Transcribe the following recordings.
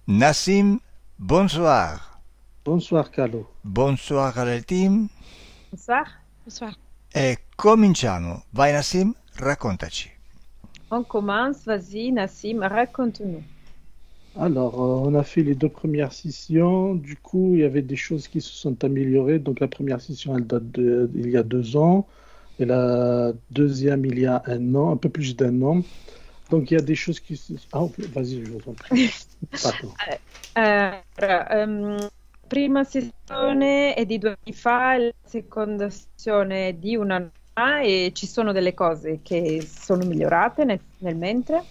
Nassim, bonsoir. Bonsoir Carlo. Bonsoir al team. Bonsoir. Bonsoir. E cominciamo. Vai Nassim, raccontaci. On commence, vas-y Nassim, raconte-nous. Alors, on a fait les deux premières sessions. Du coup, il y avait des choses qui se sont améliorées. Donc, la première session, elle date il y a 2 ans. Et la deuxième, il y a un an, un peu plus d'1 an. Donc, il y a des choses qui se... Ah, vas-y, je vous en prie. Pardon. Prima sessione è di 2 anni fa, la seconda sessione è di 1 anno fa e ci sono delle cose che sono migliorate nel mentre.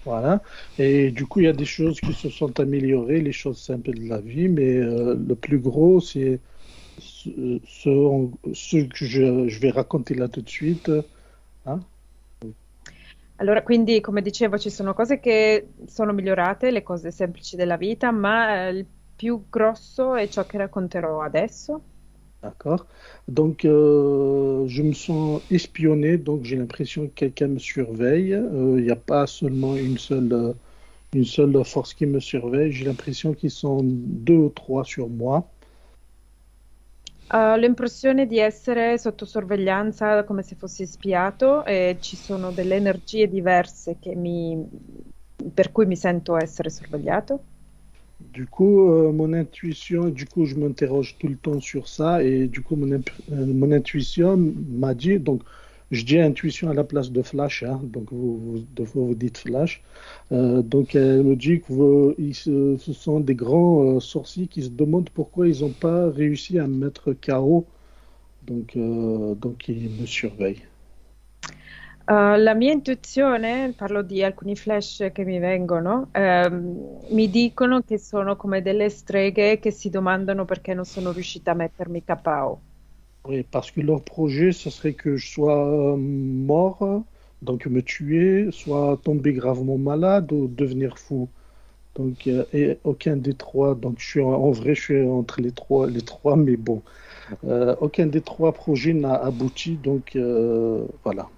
Voilà. Et du coup, il y a des choses qui se sont améliorées, les choses simples de la vie. Mais le plus gros, c'est ce que je vais raconter là tout de suite. Hein. Allora, quindi, come dicevo, ci sono cose che sono migliorate, le cose semplici della vita, ma il più grosso è ciò che racconterò adesso. D'accord. Donc, je me sens espionné, donc j'ai l'impression que quelqu'un me surveille. Il n'y a pas seulement une seule force qui me surveille. J'ai l'impression qu'ils sont deux ou trois sur moi. Ho l'impressione di essere sotto sorveglianza come se fossi spiato e ci sono delle energie diverse per cui mi sento essere sorvegliato. Du coup, mon intuition, du coup, je m'interroge tout le temps sur ça et du coup, mon intuition m'a dit, donc, je dis intuition à la place de flash, hein, donc de fois vous dites flash. Donc, elle me dit que ce sont des grands sorciers qui se demandent pourquoi ils n'ont pas réussi à me mettre KO. Donc, ils me surveillent. La mia intuizione, parlo di alcuni flash che mi vengono, mi dicono che sono come delle streghe che si domandano perché non sono riuscita a mettermi KO. Oui, parce que leur projet, ce serait que je sois mort, donc me tuer, soit tomber gravement malade ou devenir fou. Donc, et aucun des trois. Donc, en vrai, je suis entre les trois, mais bon, aucun des trois projets n'a abouti. Donc, voilà.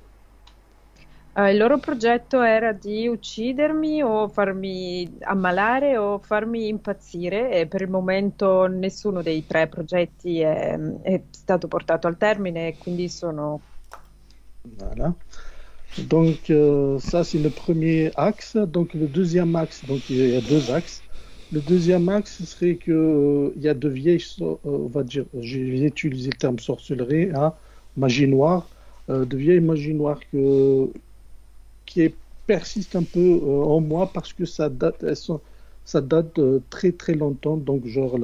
Il loro progetto era di uccidermi o farmi ammalare o farmi impazzire e per il momento nessuno dei 3 progetti è stato portato al termine e quindi sono... Voilà. Donc, ça, c'est le premier axe. Donc, le deuxième axe, donc il y a deux axes. Le deuxième axe, ce serait que il y a de vieilles, on va dire, j'ai utilisé le terme sorcellerie, hein, magie noire, de vieilles magies noires qui persistent un peu en moi parce que ça date de très très longtemps, donc genre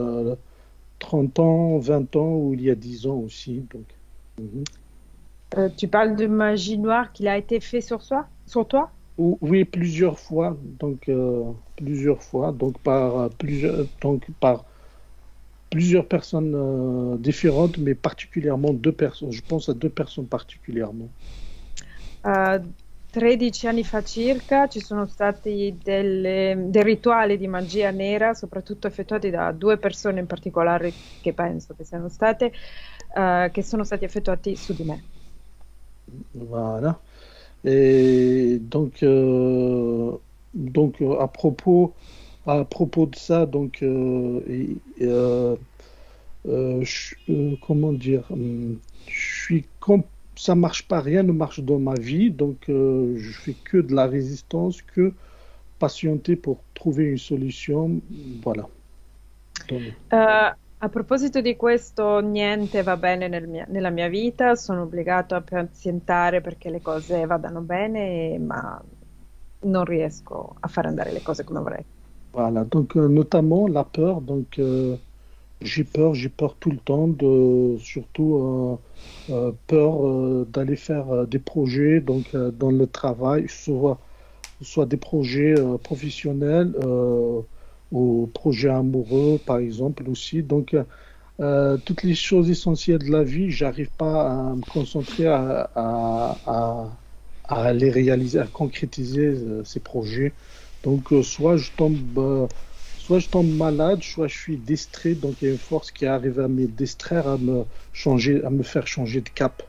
30 ans, 20 ans ou il y a 10 ans aussi. Donc, mhm. Tu parles de magie noire qu'il a été fait sur toi? Oui, plusieurs fois, donc par plusieurs personnes différentes, mais particulièrement deux personnes. Je pense à deux personnes particulièrement. Uh, 13 anni fa circa ci sono stati dei rituali di magia nera, soprattutto effettuati da 2 persone in particolare che penso che siano state, che sono stati effettuati su di me. Voilà. Et à propos de ça, donc, comment dire, ça marche pas, rien ne marche dans ma vie, donc je fais que de la résistance, que patienter pour trouver une solution, voilà. Donc, A proposito di questo, niente va bene nella mia vita, sono obbligato a pazientare perché le cose vadano bene, ma non riesco a far andare le cose come vorrei. voilà, donc notamment la peur, donc j'ai peur tout le temps, surtout peur d'aller faire des projets, donc dans le travail, soit des projets professionnels ou projets amoureux, par exemple aussi. Donc toutes les choses essentielles de la vie, j'arrive pas à me concentrer à les réaliser, à concrétiser ces projets. Donc soit je tombe malade, soit je suis distrait. Donc il y a une force qui arrive à me distraire, à me faire changer de cap.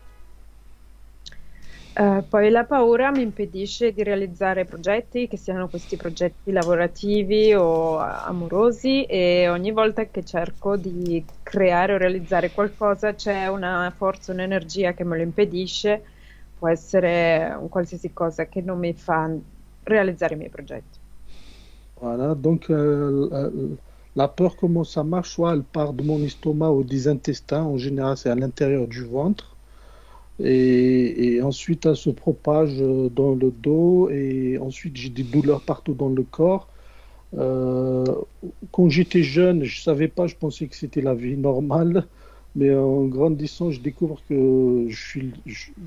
Poi la paura mi impedisce di realizzare progetti, che siano questi progetti lavorativi o amorosi, e ogni volta che cerco di creare o realizzare qualcosa c'è una forza, un'energia che me lo impedisce, può essere un qualsiasi cosa che non mi fa realizzare i miei progetti. Voilà, donc la peur, comment ça marche? Soit elle part de mon estomac ou des intestins, en général c'est à l'intérieur du ventre, et ensuite elle se propage dans le dos, et ensuite j'ai des douleurs partout dans le corps. Euh, Quand j'étais jeune, je savais pas, je pensais que c'était la vie normale, mais en grandissant, je découvre que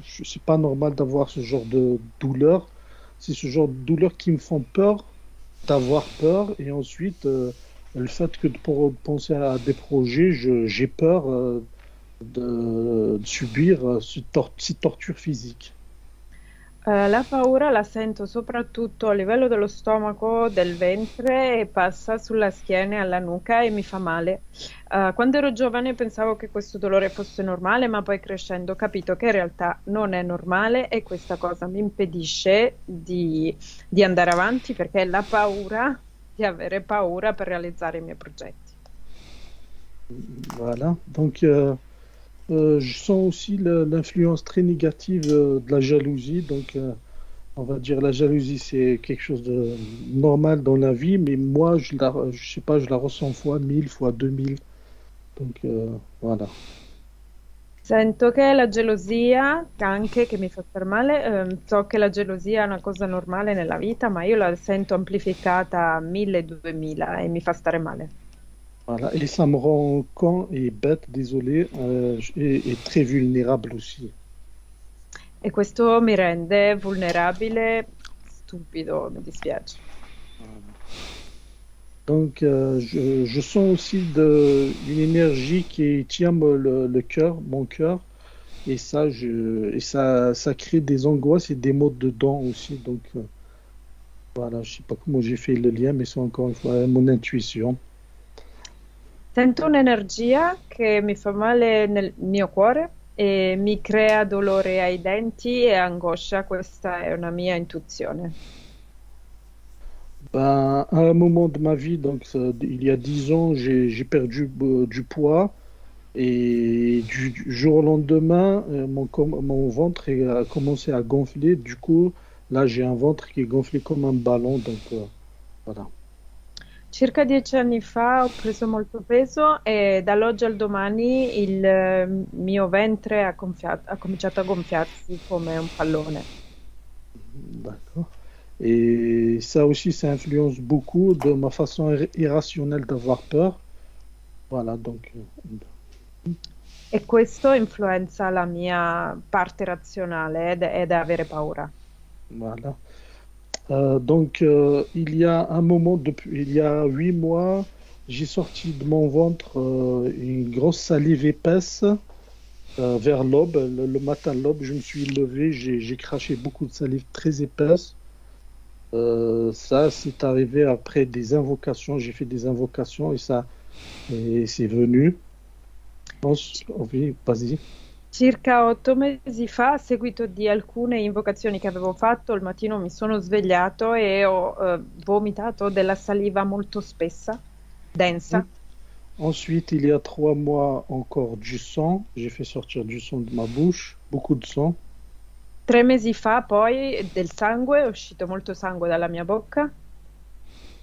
c'est pas normal d'avoir ce genre de douleur. C'est ce genre de douleur qui me font peur, d'avoir peur, et ensuite le fait que pour penser à des projets, j'ai peur de subir ces tortures physiques. La paura la sento soprattutto a livello dello stomaco, del ventre e passa sulla schiena e alla nuca e mi fa male. Quando ero giovane pensavo che questo dolore fosse normale, ma poi crescendo ho capito che in realtà non è normale e questa cosa mi impedisce di andare avanti perché è la paura di avere paura per realizzare i miei progetti. Voilà. Donc, je sens aussi l'influence très négative de la jalousie. Donc, on va dire la jalousie, c'est quelque chose de normal dans la vie, mais moi, je sais pas, je la ressens fois 1000, fois 2000. Donc, voilà. Sento che la gelosia, anche che mi fa star male, so che la gelosia è una cosa normale nella vita, ma io la sento amplificata a 1000, 2000 e mi fa stare male. Voilà. Et ça me rend con et bête, désolé, et très vulnérable aussi. E questo mi rende vulnerabile, stupido, mi dispiace. Donc, je sens aussi une énergie qui tient le cœur, mon cœur, et ça crée des angoisses et des maux dedans aussi. Donc, voilà, je sais pas comment j'ai fait le lien, mais c'est encore une fois mon intuition. Sento un'energia che mi fa male nel mio cuore e mi crea dolore ai denti e angoscia, questa è una mia intuizione. Ben, à un moment de ma vie, donc il y a 10 ans, j'ai perdu du poids, et du jour au lendemain, mon ventre a commencé à gonfler. Du coup, là, j'ai un ventre qui est gonflé comme un ballon. Donc, voilà. Circa 10 anni fa ho preso molto peso e dall'oggi al domani il mio ventre ha cominciato a gonfiarsi come un pallone. D'accord. Et ça aussi, ça influence beaucoup de ma façon irrationnelle d'avoir peur. Voilà, donc, E questo influenza la mia parte razionale ed è avere paura. voilà. Donc, il y a un moment, il y a 8 mois, j'ai sorti de mon ventre une grosse salive épaisse vers l'aube. Le matin, l'aube, je me suis levé, j'ai craché beaucoup de salive très épaisse. Ça, c'est arrivé après des invocations. J'ai fait des invocations et c'est venu. Oui, vas-y. Circa 8 mesi fa, a seguito di alcune invocazioni che avevo fatto, al mattino mi sono svegliato e ho vomitato della saliva molto spessa, densa. Ensuite, il y a 3 mois, encore du sang. J'ai fait sortir du sang de ma bouche, beaucoup de sang. 3 mesi fa, poi, del sangue, è uscito molto sangue dalla mia bocca.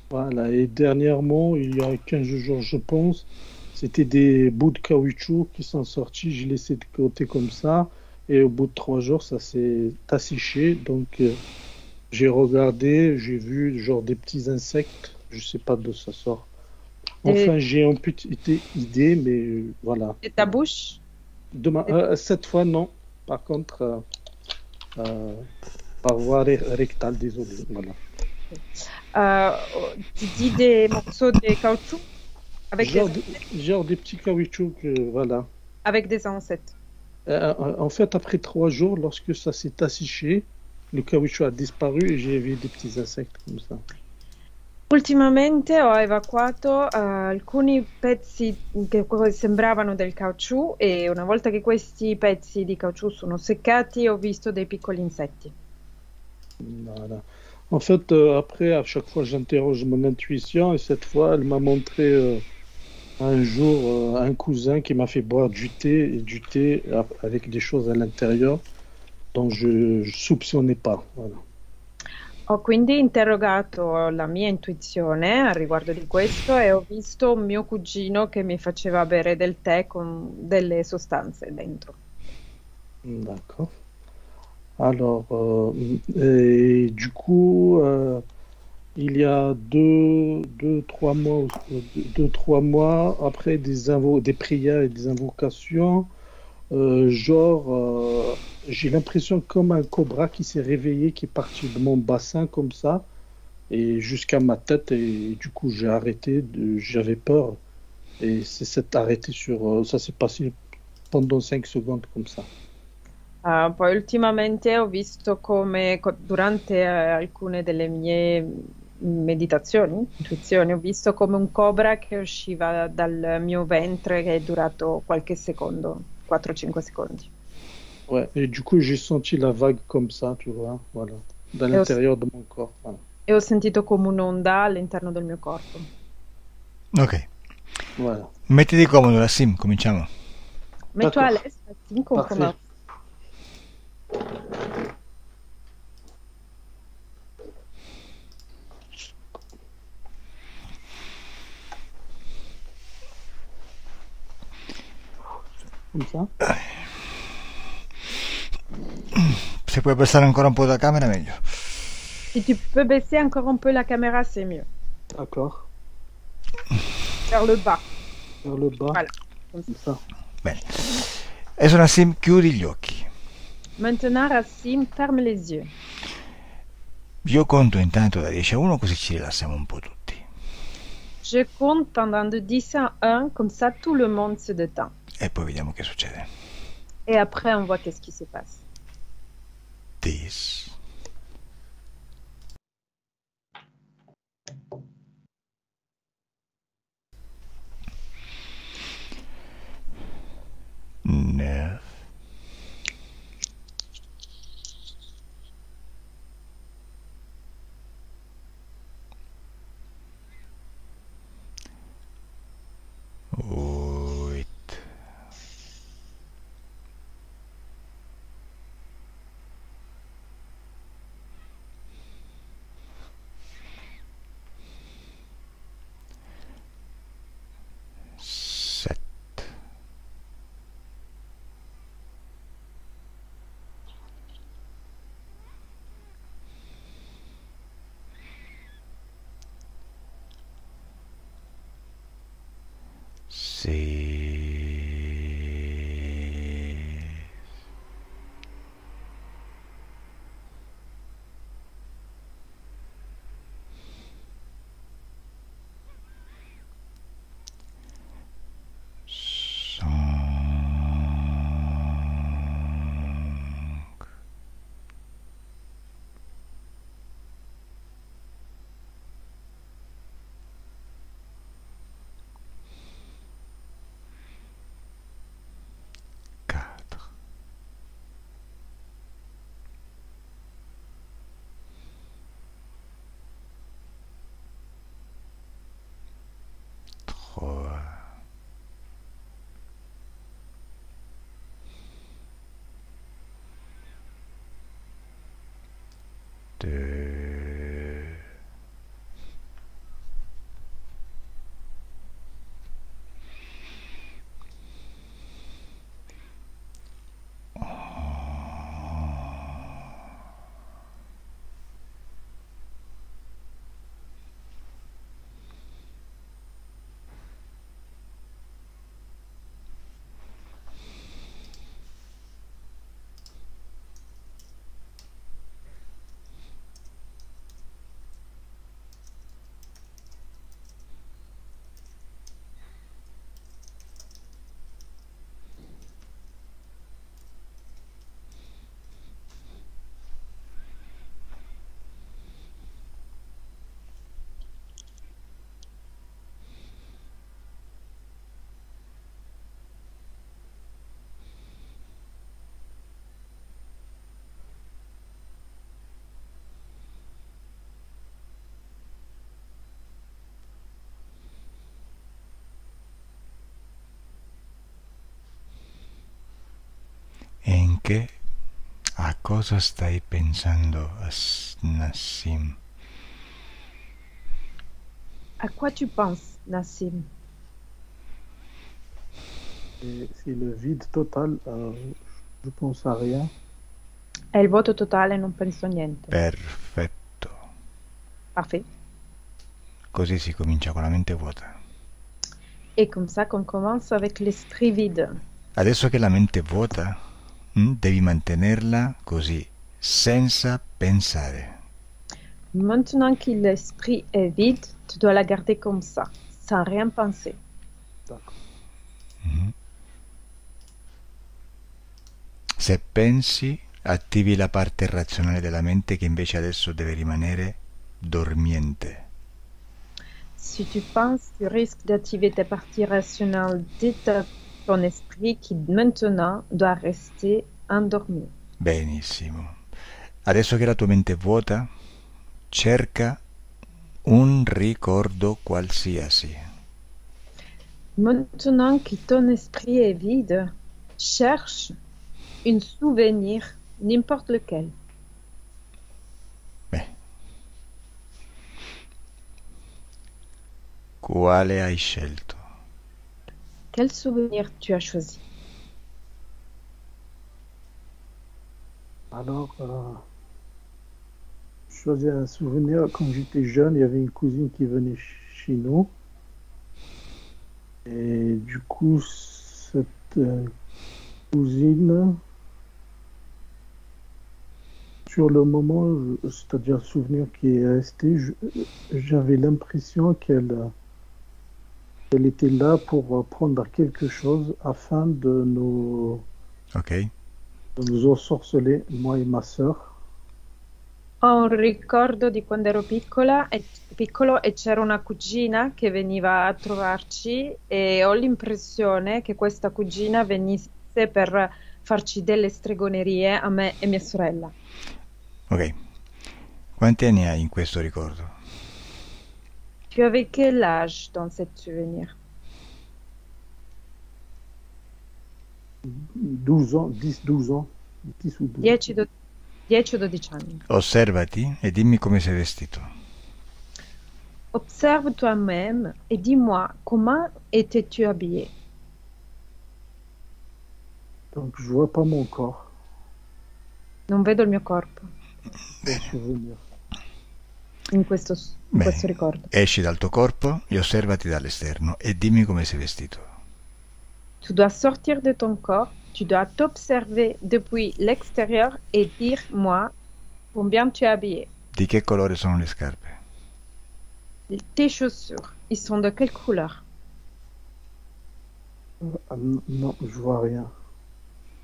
Voilà. Et dernièrement, il y a 15 jours, je pense, c'était des bouts de caoutchouc qui sont sortis. J'ai laissé de côté comme ça. Et au bout de 3 jours, ça s'est asséché. Donc, j'ai regardé, j'ai vu genre des petits insectes. Je sais pas d'où ça sort. Enfin, j'ai une petite idée, mais voilà. Et ta bouche? Cette fois, non. Par contre, par voie rectale, désolé. Voilà. Tu dis des morceaux de caoutchouc avec genre des petits caoutchoucs, voilà. Avec des insectes. En fait, après 3 jours, lorsque ça s'est asséché, le caoutchouc a disparu et j'ai vu des petits insectes comme ça. Ultimamente ho evacuato alcuni pezzi che sembravano del caucciù e una volta che questi pezzi di caucciù sono seccati ho visto dei piccoli insetti. Voilà. En fait, après, à chaque fois, j'interroge mon intuition et cette fois, elle m'a montré un jour un cousin qui m'a fait boire du thé et du thé avec des choses à l'intérieur dont je ne soupçonnais pas. Voilà. Ho quindi interrogato la mia intuizione a riguardo di questo e ho visto un mio cugino che mi faceva bere del tè con delle sostanze dentro. D'accord. Alors, et du coup, il y a 3 mois, 3 mois après des prières et des invocations, j'ai l'impression comme un cobra qui s'est réveillé, qui est parti de mon bassin comme ça, et jusqu'à ma tête, et du coup j'ai arrêté, j'avais peur, et c'est cet arrêté ça s'est passé pendant 5 secondes comme ça. Poi ultimamente ho visto come durante alcune delle mie meditazioni, intuizioni, ho visto come un cobra che usciva dal mio ventre che è durato qualche secondo, 4-5 secondi. Ouais, et du coup j'ai senti la vague comme ça, tu vois, voilà, dans E ho, l'intérieur de mon corps. Voilà. e ho sentito come un'onda all'interno del mio corpo. Ok. Voilà. Mettiti comodo, Nassim, cominciamo. Metto a D'accord, l'est, assim, parfait. Comme ça. Se puoi abbassare ancora un po' la camera, meglio. Si tu peux baisser encore un peu la caméra, c'est mieux. D'accord. Vers le bas. Vers le bas, Voilà. Comme ça. comme ça. Bene. Adesso, Nassim, chiudi gli occhi. Maintenant, Racine, ferme les yeux. Io conto intanto da 10 a 1, così ci rilassiamo un po' tutti. Je compte pendant de 10 à 1, comme ça tout le monde se détend. E poi vediamo che succede. Et après, on voit qu'est-ce qui se passe. 10. 9. 8. 7. 6. 5. 4. 3. 2. 1. Perché? A cosa stai pensando, Nassim? À quoi tu penses, Nassim? Et c'est le vide total. Je pense à rien. È il vuoto totale, non penso a niente. Perfetto. Parfait. Così si comincia con la mente vuota. Et comme ça qu'on commence avec l'esprit vide. Adesso che la mente è vuota, devi mantenerla così, senza pensare. Maintenant que l'esprit est vide, tu dois la garder comme ça, sans rien penser. D'accord. Se pensi, attivi la parte razionale della mente che invece adesso deve rimanere dormiente. Si tu penses, tu risques d'activer ta partie rationnelle de ton esprit qui maintenant doit rester endormi. Benissimo. Adesso che la tua mente è vuota, cerca un ricordo qualsiasi. Maintenant que ton esprit est vide, cherche un souvenir, n'importe lequel. Beh. Quale hai scelto? Quel souvenir tu as choisi? Alors, je choisis un souvenir. Quand j'étais jeune, il y avait une cousine qui venait chez nous. Et du coup, cette cousine, sur le moment, c'est-à-dire le souvenir qui est resté, j'avais l'impression qu'elle était là pour prendre quelque chose afin de nous ensorceler, moi et ma sœur. Ho un ricordo di quando ero piccolo e c'era una cugina che veniva a trovarci e ho l'impressione che questa cugina venisse per farci delle stregonerie a me e mia sorella. Ok. Quanti anni hai in questo ricordo? Tu avais quel âge dans cet souvenir? 12 ans, 10-12 ans. 10 ou 12. 10 o 12 anni. Osservati e dimmi come sei vestito. Observe toi-même et dis-moi comment étais-tu habillé? Donc je vois pas mon corps. Non vedo il mio corpo Souvenir. in questo ricordo. Esci dal tuo corpo e osservati dall'esterno e dimmi come sei vestito. Tu dois sortir de ton corps, tu dois t'observer depuis l'extérieur et dire-moi combien tu es habillé. Di che colore sono le scarpe? Tes chaussures, ils sont de quelle couleur? Non, je vois rien.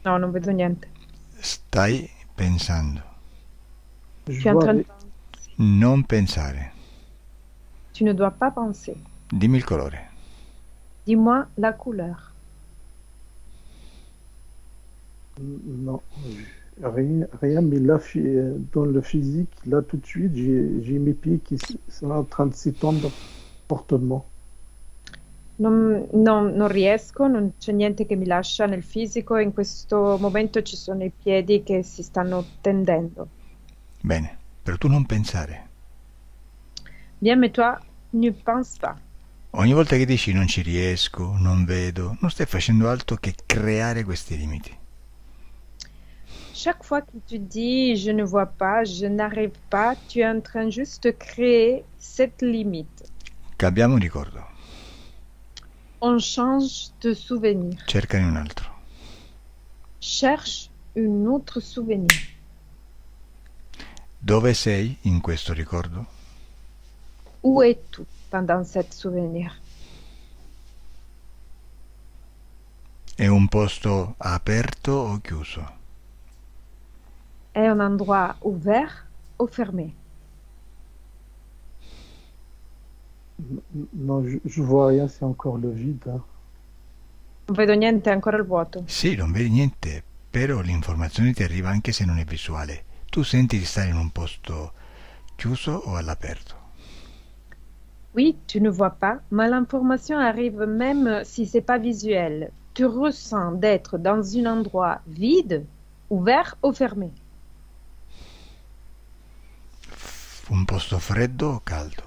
No, non vedo niente. Stai pensando. Tu es en train de penser. Non pensare. Tu ne dois pas penser. Dimmi il colore. Dis-moi la couleur. Non, rien, mais là, dans le physique, là tout de suite, j'ai mes pieds qui sont en train de s'étendre fortement. Non riesco, non c'è niente che mi lascia nel fisico e in questo momento ci sono i piedi che si stanno tendendo. Bene, però tu non pensare. Bien, mais toi, ne pense pas. Ogni volta che dici non ci riesco, non vedo, non stai facendo altro che creare questi limiti. Chaque fois que tu dis je ne vois pas, je n'arrive pas, tu es en train juste de créer cette limite. Cambiamo ricordo. On change de souvenir. Cercane un altro. Cherche un autre souvenir. Dove sei in questo ricordo? Où es-tu pendant cet souvenir? È un posto aperto o chiuso? È un endroit ouvert ou fermé? Non, je vois rien, c'est encore le vide. Hein. Non vedo niente, è ancora il vuoto. Sì, non vedi niente, però l'informazione ti arriva anche se non è visuale. Tu senti di stare in un posto chiuso o all'aperto? Oui, tu ne vois pas, mais l'information arrive même si c'est pas visuel. Tu ressens d'être dans un endroit vide Ouvert ou fermé? Un posto freddo o caldo?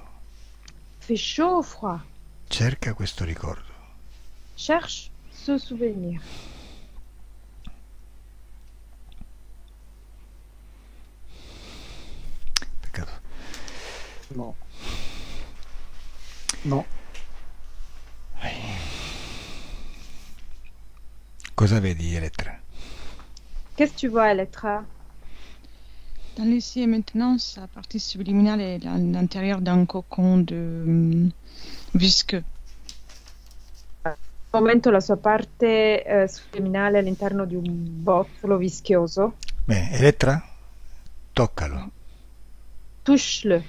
Fait chaud ou froid? Cerca questo ricordo. Cherche ce souvenir. Peccato. Non. Non. Cosa vedi, Elettra? Qu'est-ce que tu vois, Electra? Dans l'ici et maintenant, sa partie subliminale est à l'intérieur d'un cocon de visqueux. Al momento la sua parte subliminale all'interno di un bozzolo vischioso. Bene, Elettra, toccalo. Touche-le.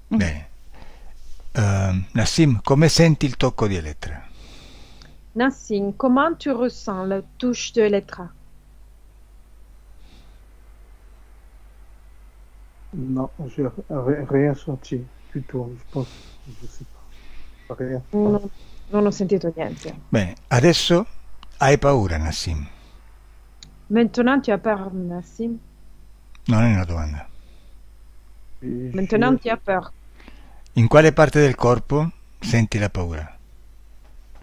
Bene. Nassim, come senti il tocco di Elettra? Nassim, comment tu ressens la touche de Electra? Non, j'ai rien senti du tout. Je pense, je sais pas. Rien. Non ho sentito niente. Bene, adesso hai paura, Nassim. Maintenant tu as peur, Nassim? Non è una domanda. Maintenant tu as peur. In quale parte del corpo senti la paura?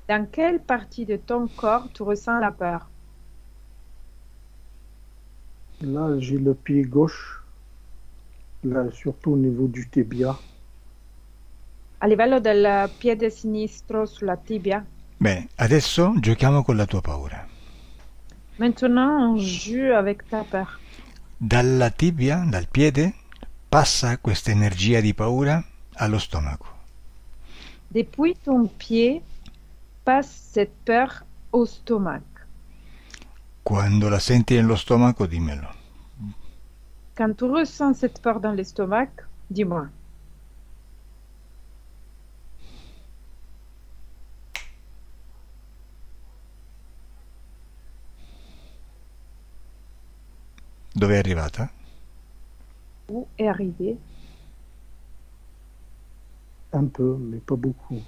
Dans quelle partie de ton corps tu ressens la peur? Là, j'ai le pied gauche. Là, surtout au niveau du tibia. A livello del piede sinistro sulla tibia? Bene, adesso giochiamo con la tua paura. Maintenant on joue avec ta peur. Dalla tibia, dal piede, passa questa energia di paura allo stomaco. Depuis ton pied, passe cette peur au stomac. Quando la senti nello stomaco, dimmelo. Quand tu ressens cette peur dans l'estomac, dis-moi. Dove è arrivata? Où est arrivé? Un peu, mais pas beaucoup.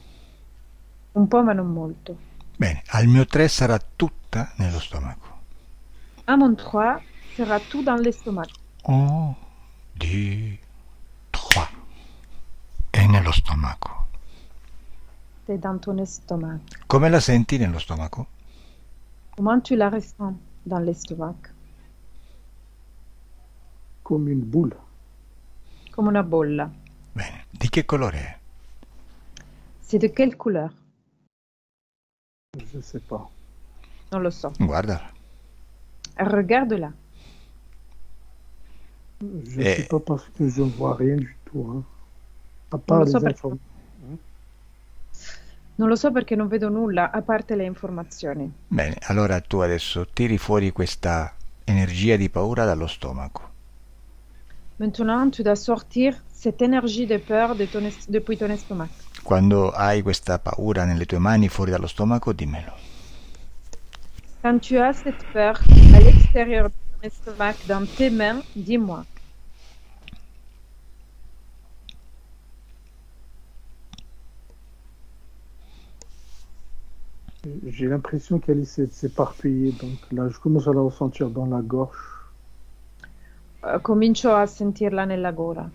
Un po' ma non molto. Bene, al mio 3 sarà tutta nello stomaco. À mon 3, sera tout dans l'estomac. 1, 2, 3. È nello stomaco. C'est dans ton estomac. Come la senti nello stomaco? Comment tu la ressens dans l'estomac? Comme une boule. Come una bolla. Bene, di che colore è? C'est de quelle couleur? Je sais pas. Non lo so. Guardala. Regarde-la. Je sais pas parce que je ne vois rien du tout. Hein. À part Non lo les so perché informations. non lo so perché non vedo nulla a parte le informazioni. Bene, allora tu adesso tiri fuori questa energia di paura dallo stomaco. Maintenant, tu dois sortir cette énergie de peur depuis ton estomac. Quando hai questa paura nelle tue mani fuori dallo stomaco, dimmelo. Quand tu as cette peur à l'extérieur de ton estomac, dans tes mains, dis-moi. J'ai l'impression qu'elle essaie de s'éparpiller. Donc là, je commence à la ressentir dans la gorge. Comincio a sentirla nella gola.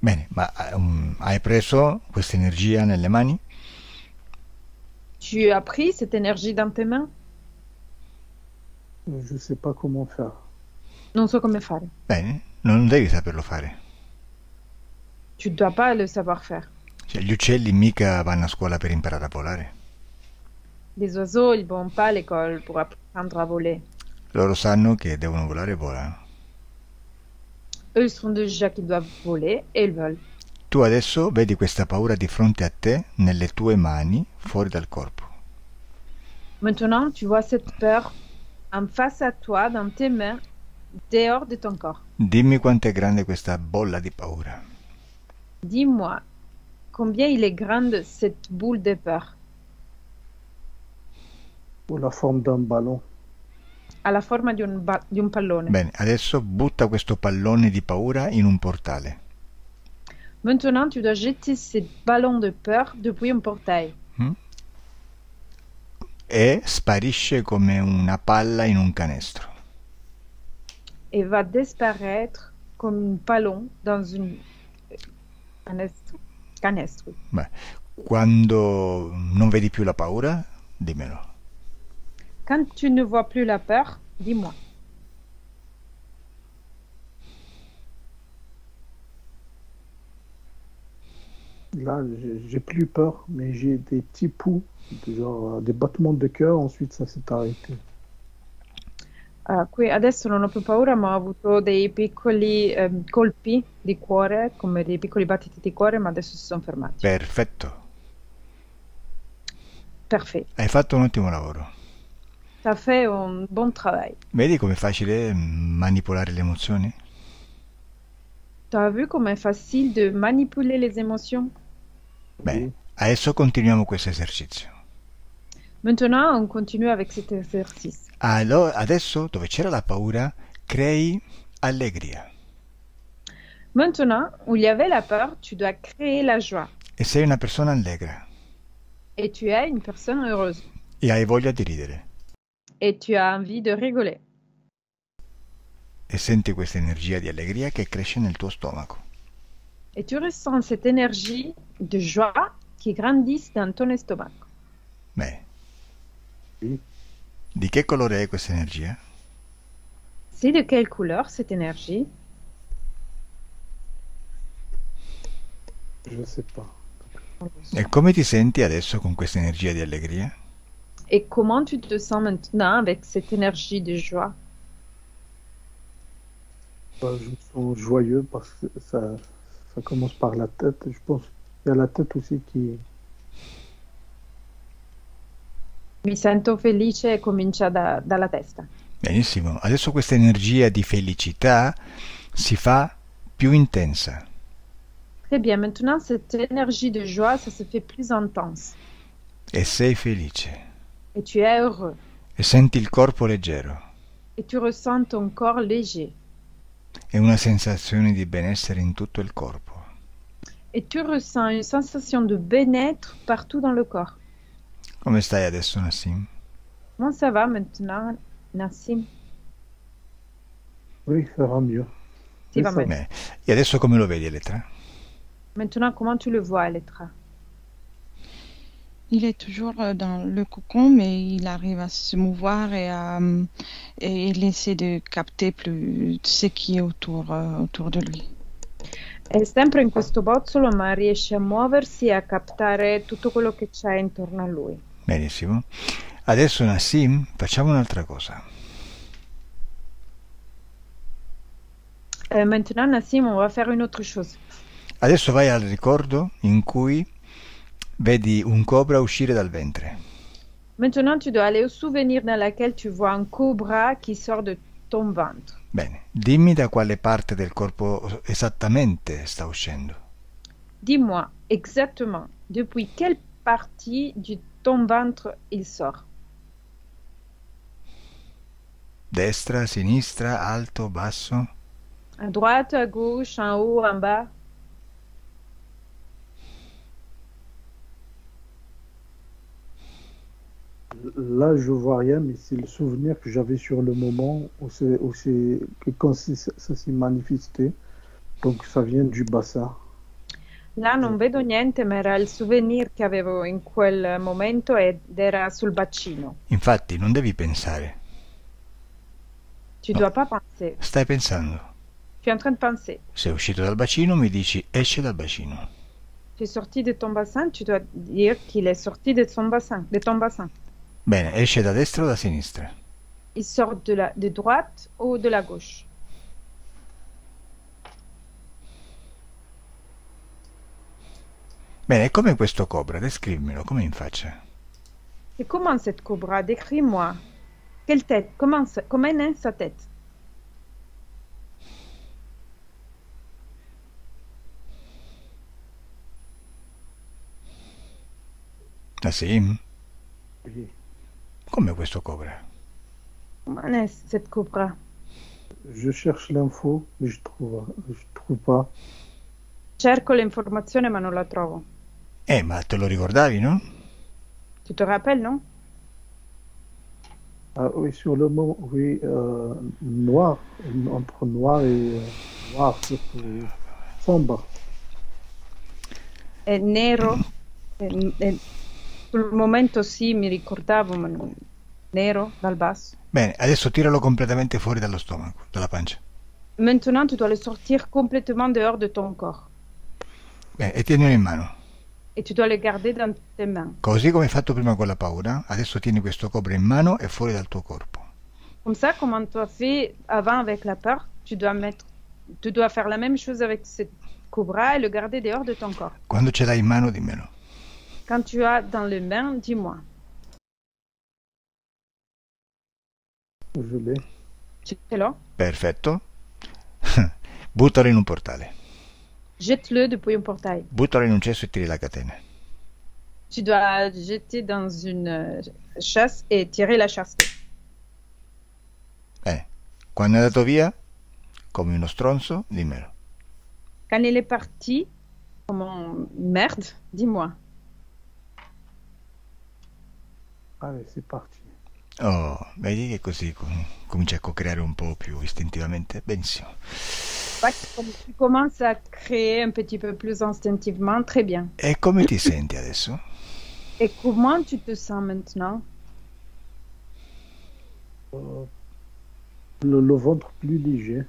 Bene, ma hai preso questa energia nelle mani? Tu as pris cette énergie dans tes mains? Je sais pas comment faire. Non so come fare. Bene, non devi saperlo fare. Tu dois pas le savoir faire. Cioè, gli uccelli mica vanno a scuola per imparare a volare. Les oiseaux, ils vont pas à l'école pour apprendre à voler. Loro sanno che devono volare e volano. Eux, ils sont déjà qu'ils doivent voler et ils veulent. Tu adesso vedi questa paura di fronte a te, nelle tue mani, fuori dal corpo. Maintenant, tu vois cette peur en face à toi, dans tes mains, dehors de ton corps. Dimmi quanto è grande questa bolla di paura. Dis-moi, combien il est grande cette boule de peur? Ou la forme d'un ballon. Ha la forma di un pallone. Bene, adesso butta questo pallone di paura in un portale. Maintenant, tu dois jeter ce ballon de peur depuis un portail. E sparisce come una palla in un canestro. et va disparaître comme un ballon dans une canestro. Canestro. Beh, quando non vedi più la paura, dimmelo. Quand tu ne vois plus la peur, dis-moi. Là, j'ai plus peur, mais j'ai des petits poux, genre des battements de cœur. Ensuite, ça s'est arrêté. Qui adesso non ho più paura, ma ho avuto dei piccoli colpi di cuore, come dei piccoli battiti di cuore, ma adesso si sono fermati. Perfetto. Parfait. Hai fatto un ottimo lavoro. Tu as fait un bon travail. Vedi com'è facile manipolare le emozioni? Tu as vu comme c'est facile de manipuler les émotions? Bene, adesso continuiamo questo esercizio. Maintenant, on continue avec cet exercice. Allora, adesso, dove c'era la paura, crei allegria. Maintenant, où il y avait la peur, tu dois créer la joie. E sei una persona allegra. Et tu es une personne heureuse. E hai voglia di ridere. Et tu as envie de rigoler. E senti questa energia di allegria che cresce nel tuo stomaco. Et tu ressens cette énergie de joie qui grandit dans ton estomac. Bene. Oui. Di che colore è questa energia? C'est de quelle couleur cette énergie? Je sais pas. E come ti senti adesso con questa energia di allegria? Et comment tu te sens maintenant avec cette énergie de joie? Je me sens joyeux parce que ça commence par la tête. Je pense qu'il y a la tête aussi qui... Mi sento felice e comincia dalla testa. Benissimo. Adesso questa energia di felicità si fa più intensa. Très bien, maintenant cette énergie de joie, ça se fait plus intense. E sei felice. Et tu es heureux. E senti il corpo leggero. Et tu ressens ton corps léger. E una sensazione di benessere in tutto il corpo. Et tu ressens une sensation de bien-être partout dans le corps. Come stai adesso, Nassim? Comment ça va maintenant, Nassim? Oui, ça va mieux. Tu Oui, vas ça mieux. Bene. E adesso come lo vedi, Elettra? Maintenant, comment tu le vois, Elettra? Il est toujours dans le cocon, mais il arrive à se mouvoir et il essaie de capter plus ce qui est autour de lui. È sempre in questo bozzolo, ma riesce a muoversi e a captare tutto quello che c'è intorno a lui. Benissimo. Adesso, Nassim, facciamo un'altra cosa. Maintenant, Nassim, on va faire une autre chose. Adesso vai al ricordo in cui vedi un cobra uscire dal ventre. Maintenant, tu dois aller au souvenir dans lequel tu vois un cobra qui sort de ton ventre. Bene, dimmi da quale parte del corpo esattamente sta uscendo. Dis-moi exactement depuis quelle partie de ton ventre il sort. Destra, sinistra, alto, basso? À droite, à gauche, en haut, en bas. Là, je vois rien, mais c'est le souvenir que j'avais sur le moment que quand ça s'est manifesté. Donc, ça vient du bassin. Là non vedo niente, ma era il souvenir che avevo in quel momento ed era sul bacino. Infatti, non devi pensare. Tu No. dois pas penser. Stai pensando. Tu es en train de penser. Sei uscito dal bacino, mi dici esce dal bacino. Tu es sorti de ton bassin, tu dois dire qu'il est sorti de son bassin, de ton bassin. Bene, esce da destra o da sinistra? Il sort de droite ou de la gauche. Bene, è come questo cobra, descrivimelo, come in faccia. Et comment cette cobra? Décris-moi. Quelle tête? Comment est sa tête? Nassim? Oui. Come questo cobra? Comment est cette cobra? Je cherche l'info, mais je trouve pas. Cerco l'informazione ma non la trovo. Ma te lo ricordavi, no? Tu te rappelles, non? Ah oui, sur le moment, oui, noir, entre noir et noir, surtout sombre. È nero. Sul momento sì, mi ricordavo, ma nero dal basso. Bene, adesso tiralo completamente fuori dallo stomaco, dalla pancia. Maintenant, tu dois le sortir complètement dehors de ton corps. Bene, e tienilo in mano. Et tu dois le garder dans tes mains. Così come hai fatto prima con la paura, adesso tieni questo cobra in mano e fuori dal tuo corpo. Comme ça, comme tu as fait avant avec la peur, tu dois faire la même chose avec ce cobra et le garder dehors de ton corps. Quando ce l'hai in mano, dimmelo. Quand tu as dans les mains, dis-moi. Je l'ai. Tu l'as? Perfetto. Buttalo in un portale. Jette-le depuis un portail. Buttalo in un cesso e tiri la catena. Tu dois jeter dans une chasse et tirer la chasse. Quando è andato via, come uno stronzo, dimmelo. Quand il est parti, comme un merde, dis-moi. Allez, c'est parti. Oh, vedi che così comincia a co-creare un po' più istintivamente? Benissimo. Ouais, tu commences à créer un petit peu plus instinctivement, très bien. E come ti senti adesso? Et comment tu te sens maintenant? Le ventre plus léger.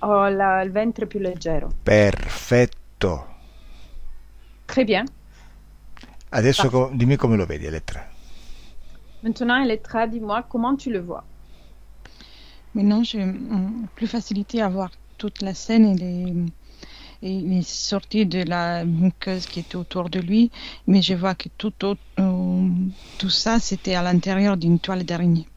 Oh, il ventre più leggero. Perfetto. Très bien. Adesso dimmi come lo vedi, Elettra. Maintenant, Elettra, dis-moi comment tu le vois. Maintenant, j'ai plus facilité à voir toute la scène et les sorties de la muqueuse qui était autour de lui, mais je vois que tout ça, c'était à l'intérieur d'une toile d'araignée.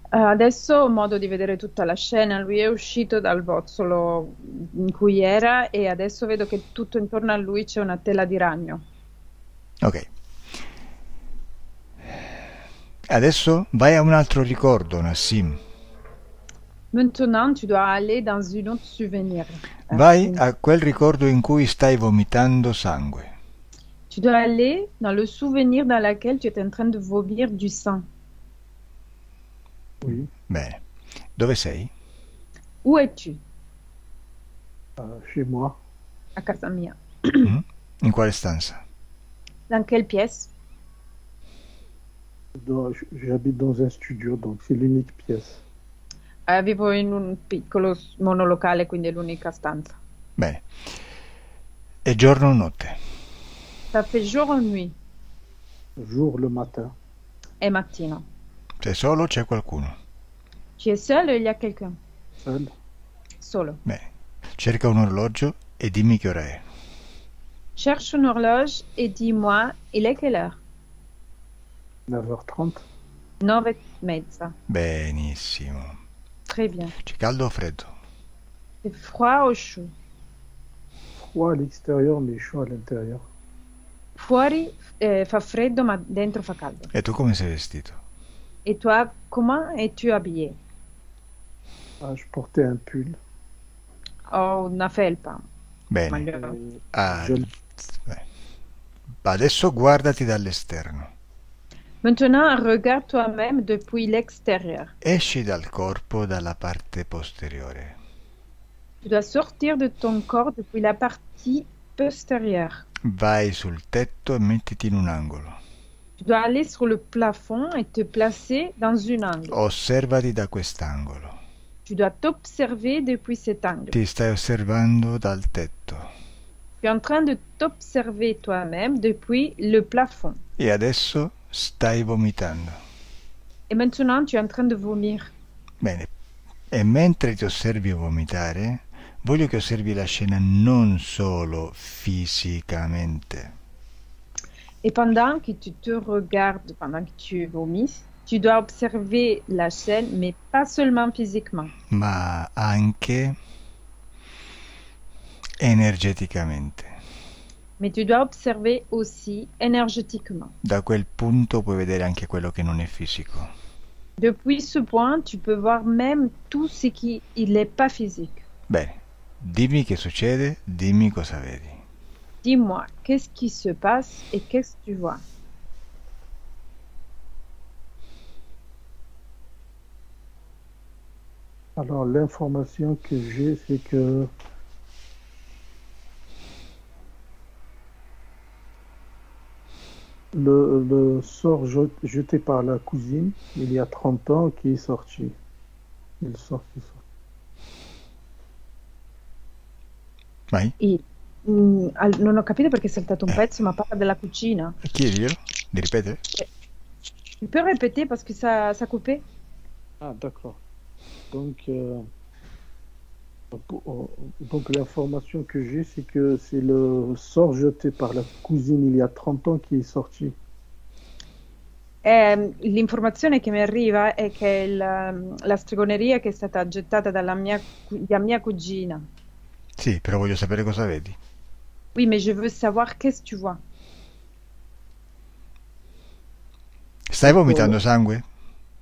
Adesso ho modo di vedere tutta la scena, lui è uscito dal bozzolo in cui era e adesso vedo che tutto intorno a lui c'è una tela di ragno. Ok. Adesso vai a un altro ricordo, Nassim. Maintenant, tu dois aller dans un autre souvenir. Vai a quel ricordo in cui stai vomitando sangue. Tu dois aller dans le souvenir dans lequel tu es en train de vomir du sang. Oui. Bene. Dove sei? Où es-tu? Chez moi. A casa mia. In quale stanza? Dans quelle pièce? J'habite dans un studio, donc c'est l'unique pièce. Vivo in un piccolo monolocale, quindi è l'unica stanza. Bene. È giorno o notte? Ça fait jour ou nuit? Jour le matin. È mattino. Sei solo o c'è qualcuno? Tu es seul ou il y a quelqu'un? Seul. Solo. Bene. Cerca un orologio e dimmi che ora è. Cherche une horloge et dis-moi, il est quelle heure? 9h30. 9:30. Benissimo. Très bien. C'è caldo o freddo? C'est froid ou chaud? Froid à l'extérieur, mais chaud à l'intérieur. Fuori fa freddo, ma dentro fa caldo. E tu come sei vestito? Et toi, comment es-tu habillé? Je portais un pull. Ho una felpa. Bene. Maglione. Adesso guardati dall'esterno. Maintenant, regarde toi-même depuis l'extérieur. Esci dal corpo dalla parte posteriore. Tu dois sortir de ton corps depuis la partie postérieure. Vai sul tetto e mettiti in un angolo. Tu dois aller sur le plafond et te placer dans un angle. Osservati da quest'angolo. Tu dois t'observer depuis cet angle. Ti stai osservando dal tetto. Tu es en train de t'observer toi-même depuis le plafond. E adesso stai vomitando. Et maintenant, tu es en train de vomir. Bene. E mentre ti osservi vomitare, voglio che osservi la scena non solo fisicamente. Et pendant que tu te regardes, pendant que tu vomis, tu dois observer la scène, mais pas seulement physiquement. Ma anche energeticamente. Mais tu dois observer aussi énergétiquement. Da quel punto puoi vedere anche quello che non è fisico. Depuis ce point, tu peux voir même tout ce qui n'est pas physique. Bene, dimmi che succede, dimmi cosa vedi. Dis-moi, qu'est-ce qui se passe et qu'est-ce que tu vois? Alors, l'information que j'ai, c'est que le sort jeté par la cousine, il y a 30 ans, qui est sorti. Il sort, il sort. Vai, Non ho capito perché è saltato un pezzo, ma parla della cucina. chiediglielo di ripetere. Tu peux répéter parce que ça a coupé? Ah, d'accord. Donc, donc l'information que j'ai, c'est que c'est le sort jeté par la cousine il y a 30 ans qui est sorti. L'informazione che mi arriva è che la stregoneria che è stata gettata da mia cugina. Sì, però voglio sapere cosa vedi. Oui, mais je veux savoir qu'est-ce que tu vois. Stai vomitando sangue?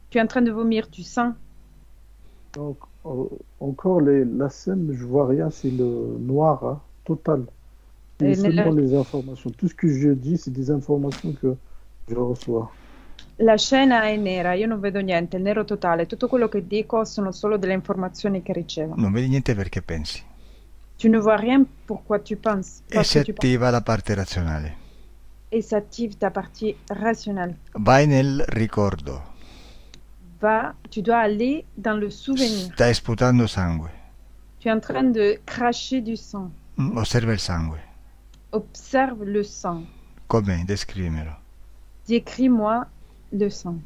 Tu es en train de vomir du sang? Donc, encore la scène, je vois rien, c'est le noir, hein, total. Et Et seulement les informations. Tout ce que je dis, c'est des informations que je reçois. La scena è nera, io non vedo niente, è nero totale. Tutto quello che dico sono solo delle informazioni che ricevo. Non vedi niente perché pensi. Tu ne vois rien pourquoi tu penses. E si attiva la parte razionale. Et s'active ta partie rationnelle. Vai nel ricordo. Tu dois aller dans le souvenir. Stai sputando sangue. Tu es en train de cracher du sang. Osserva il sangue. Observe le sang. Com'è? Descrivimelo. Décris-moi le sang.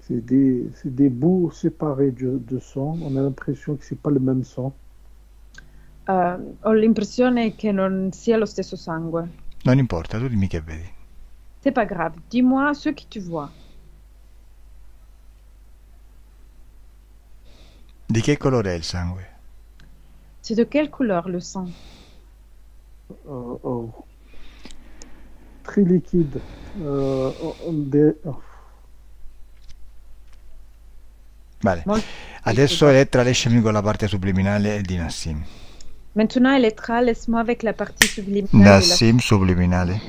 C'est des bouts séparés de sang. On a l'impression que c'est pas le même sang. Ho l'impressione che non sia lo stesso sangue. Non importa, tu dimmi che vedi. C'est pas grave. Dis-moi ce que tu vois. Di che colore è il sangue? C'est de quelle couleur le sang? Très liquide. Vale. Adesso Elettra lasciami con la parte subliminale di Nassim. Maintenant, Elettra, laisse-moi avec la partie subliminale. Nassim subliminale.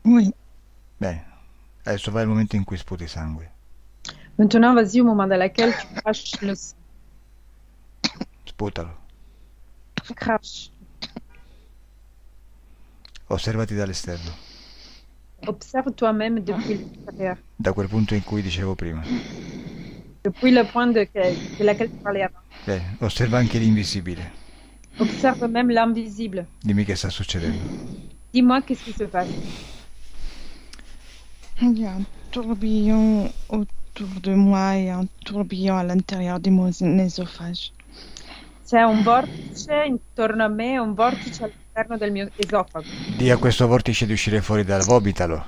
Oui. Bene. Adesso vai al momento in cui sputi sangue. Maintenant, vas-y au moment dans lequel tu craches le sang. Sputalo. Crache. Osservati dall'esterno. Observe toi-même depuis l'extérieur. Da quel punto in cui dicevo prima. Depuis le point de laquelle tu parlais avant. Osserva anche l'invisibile. Observe même l'invisible. Dimmi che sta succedendo. Dis-moi qu'est-ce qui se passe. Il y a un tourbillon autour de moi et un tourbillon à l'intérieur de mon œsophage. C'è un vortice intorno a me e un vortice all'interno del mio esofago. Dì a questo vortice di uscire fuori dal vomitalo.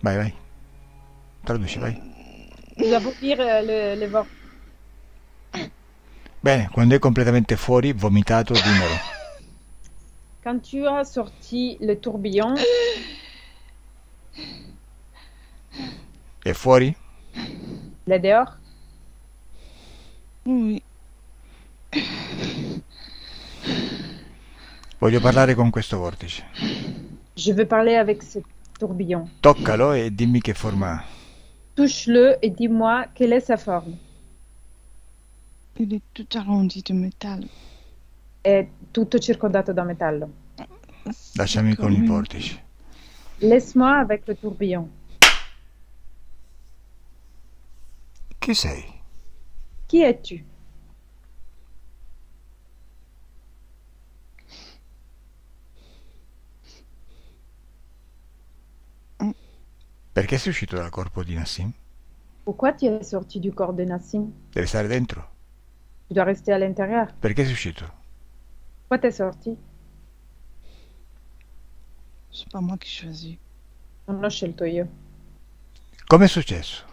Vai. Traduci, vai. Tu dois vomire le vortice. Bene, quando è completamente fuori, vomitato, dimmelo. Quand tu as sorti le tourbillon. È fuori? Il est dehors? Oui. Voglio parlare con questo vortice. Je veux parler avec ce tourbillon. Toccalo e dimmi che forma ha. Touche-le et dis-moi quelle est sa forme. Il est tout arrondi de métal. È tutto circondato da metallo. Lasciami con il vortice. Laisse-moi avec le tourbillon. Chi sei? Qui es-tu? Perché sei uscito dal corpo di Nassim? Pourquoi tu es sorti du corps de Nassim? Devi stare dentro. Tu dois rester à l'intérieur. Perché sei uscito? Pourquoi t'es sorti? C'est pas moi qui choisis. Non ho scelto io. Com'è successo?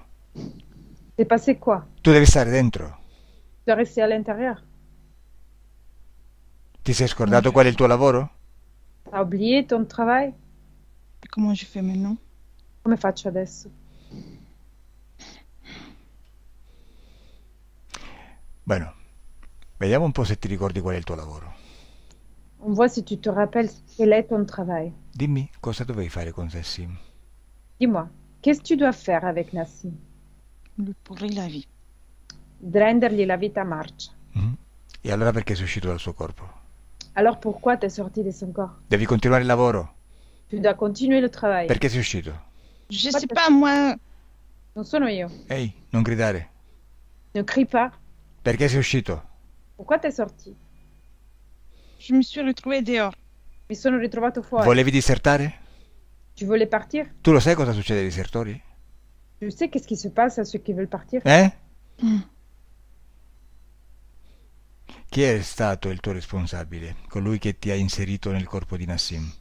C'est passé quoi? Tu devi stare dentro. Tu dois rester à l'intérieur. Ti sei scordato qual è il tuo lavoro? T'as oublié ton travail? Et comment je fais maintenant? Come faccio adesso? Bueno, Vediamo un po' se ti ricordi qual è il tuo lavoro. On voit si tu te rappelles quel est ton travail. Dimmi cosa dovevi fare con Nassim. Dis-moi, qu'est-ce que tu dois faire avec Nassim? Lui pourrit la vie. Rendergli la vita marcia. Mhm. E allora perché sei uscito dal suo corpo? Alors pourquoi t'es sorti de son corps? Devi continuare il lavoro. Tu dois continuer le travail. Perché sei uscito? Je sais pas, moi. Non sono io. Ehi, non gridare. Ne crie pas. Perché sei uscito? Pourquoi t'es sorti? Je me suis retrouvée dehors. Mi sono ritrovato fuori. Volevi disertare? Tu voulais partir? Tu lo sai cosa succede ai disertori? Tu sais qu'est-ce qui se passe à ceux qui veulent partir? Chi è stato il tuo responsabile? Colui che ti ha inserito nel corpo di Nassim?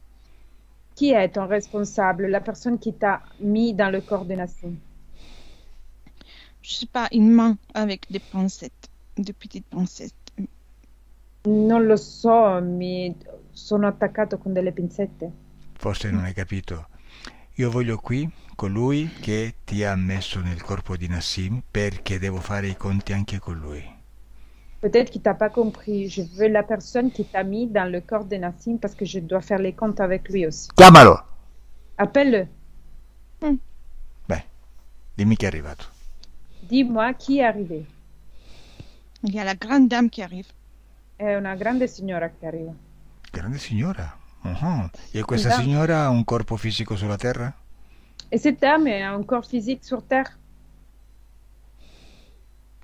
Qui est ton responsable? La personne qui t'a mis dans le corps de Nassim? Je sais pas, une main avec des pincettes, de petites pincettes. Non lo so, mi sono attaccato con delle pinzette. Forse non hai capito. Io voglio qui colui che ti ha messo nel corpo di Nassim perché devo fare i conti anche con lui. Peut-être qu'il t'a pas compris. Je veux la personne qui t'a mis dans le corps de Nassim parce que je dois faire les comptes avec lui aussi. Chiamalo! Appelle-le. Beh, dimmi che è arrivato. Dis-moi qui est arrivé. Il y a la grande dame qui arrive. È una grande signora che arriva. Grande signora. Uh-huh. E questa Da. signora ha un corpo fisico sulla terra? Et cette dame a un corps physique sur Terre?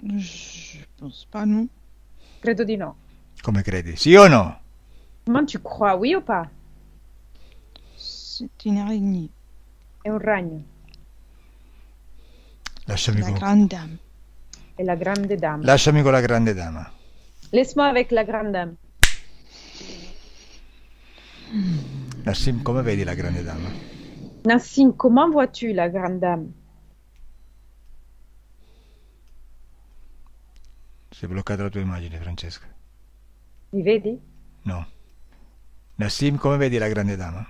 Je pense pas, non. Credo di no. Come credi? Sì o no? Comment tu crois, oui ou pas? C'est une araignée. È un ragno. Lasciami La con... grande dame. È la grande dame. Lasciami con la grande dama. Laisse-moi avec la grande dame. Nassim, come vedi la grande dama? Nassim, comment vois-tu la grande dame? Si è bloccata la tua immagine, Francesca. Mi vedi? No. Nassim, come vedi la grande dama?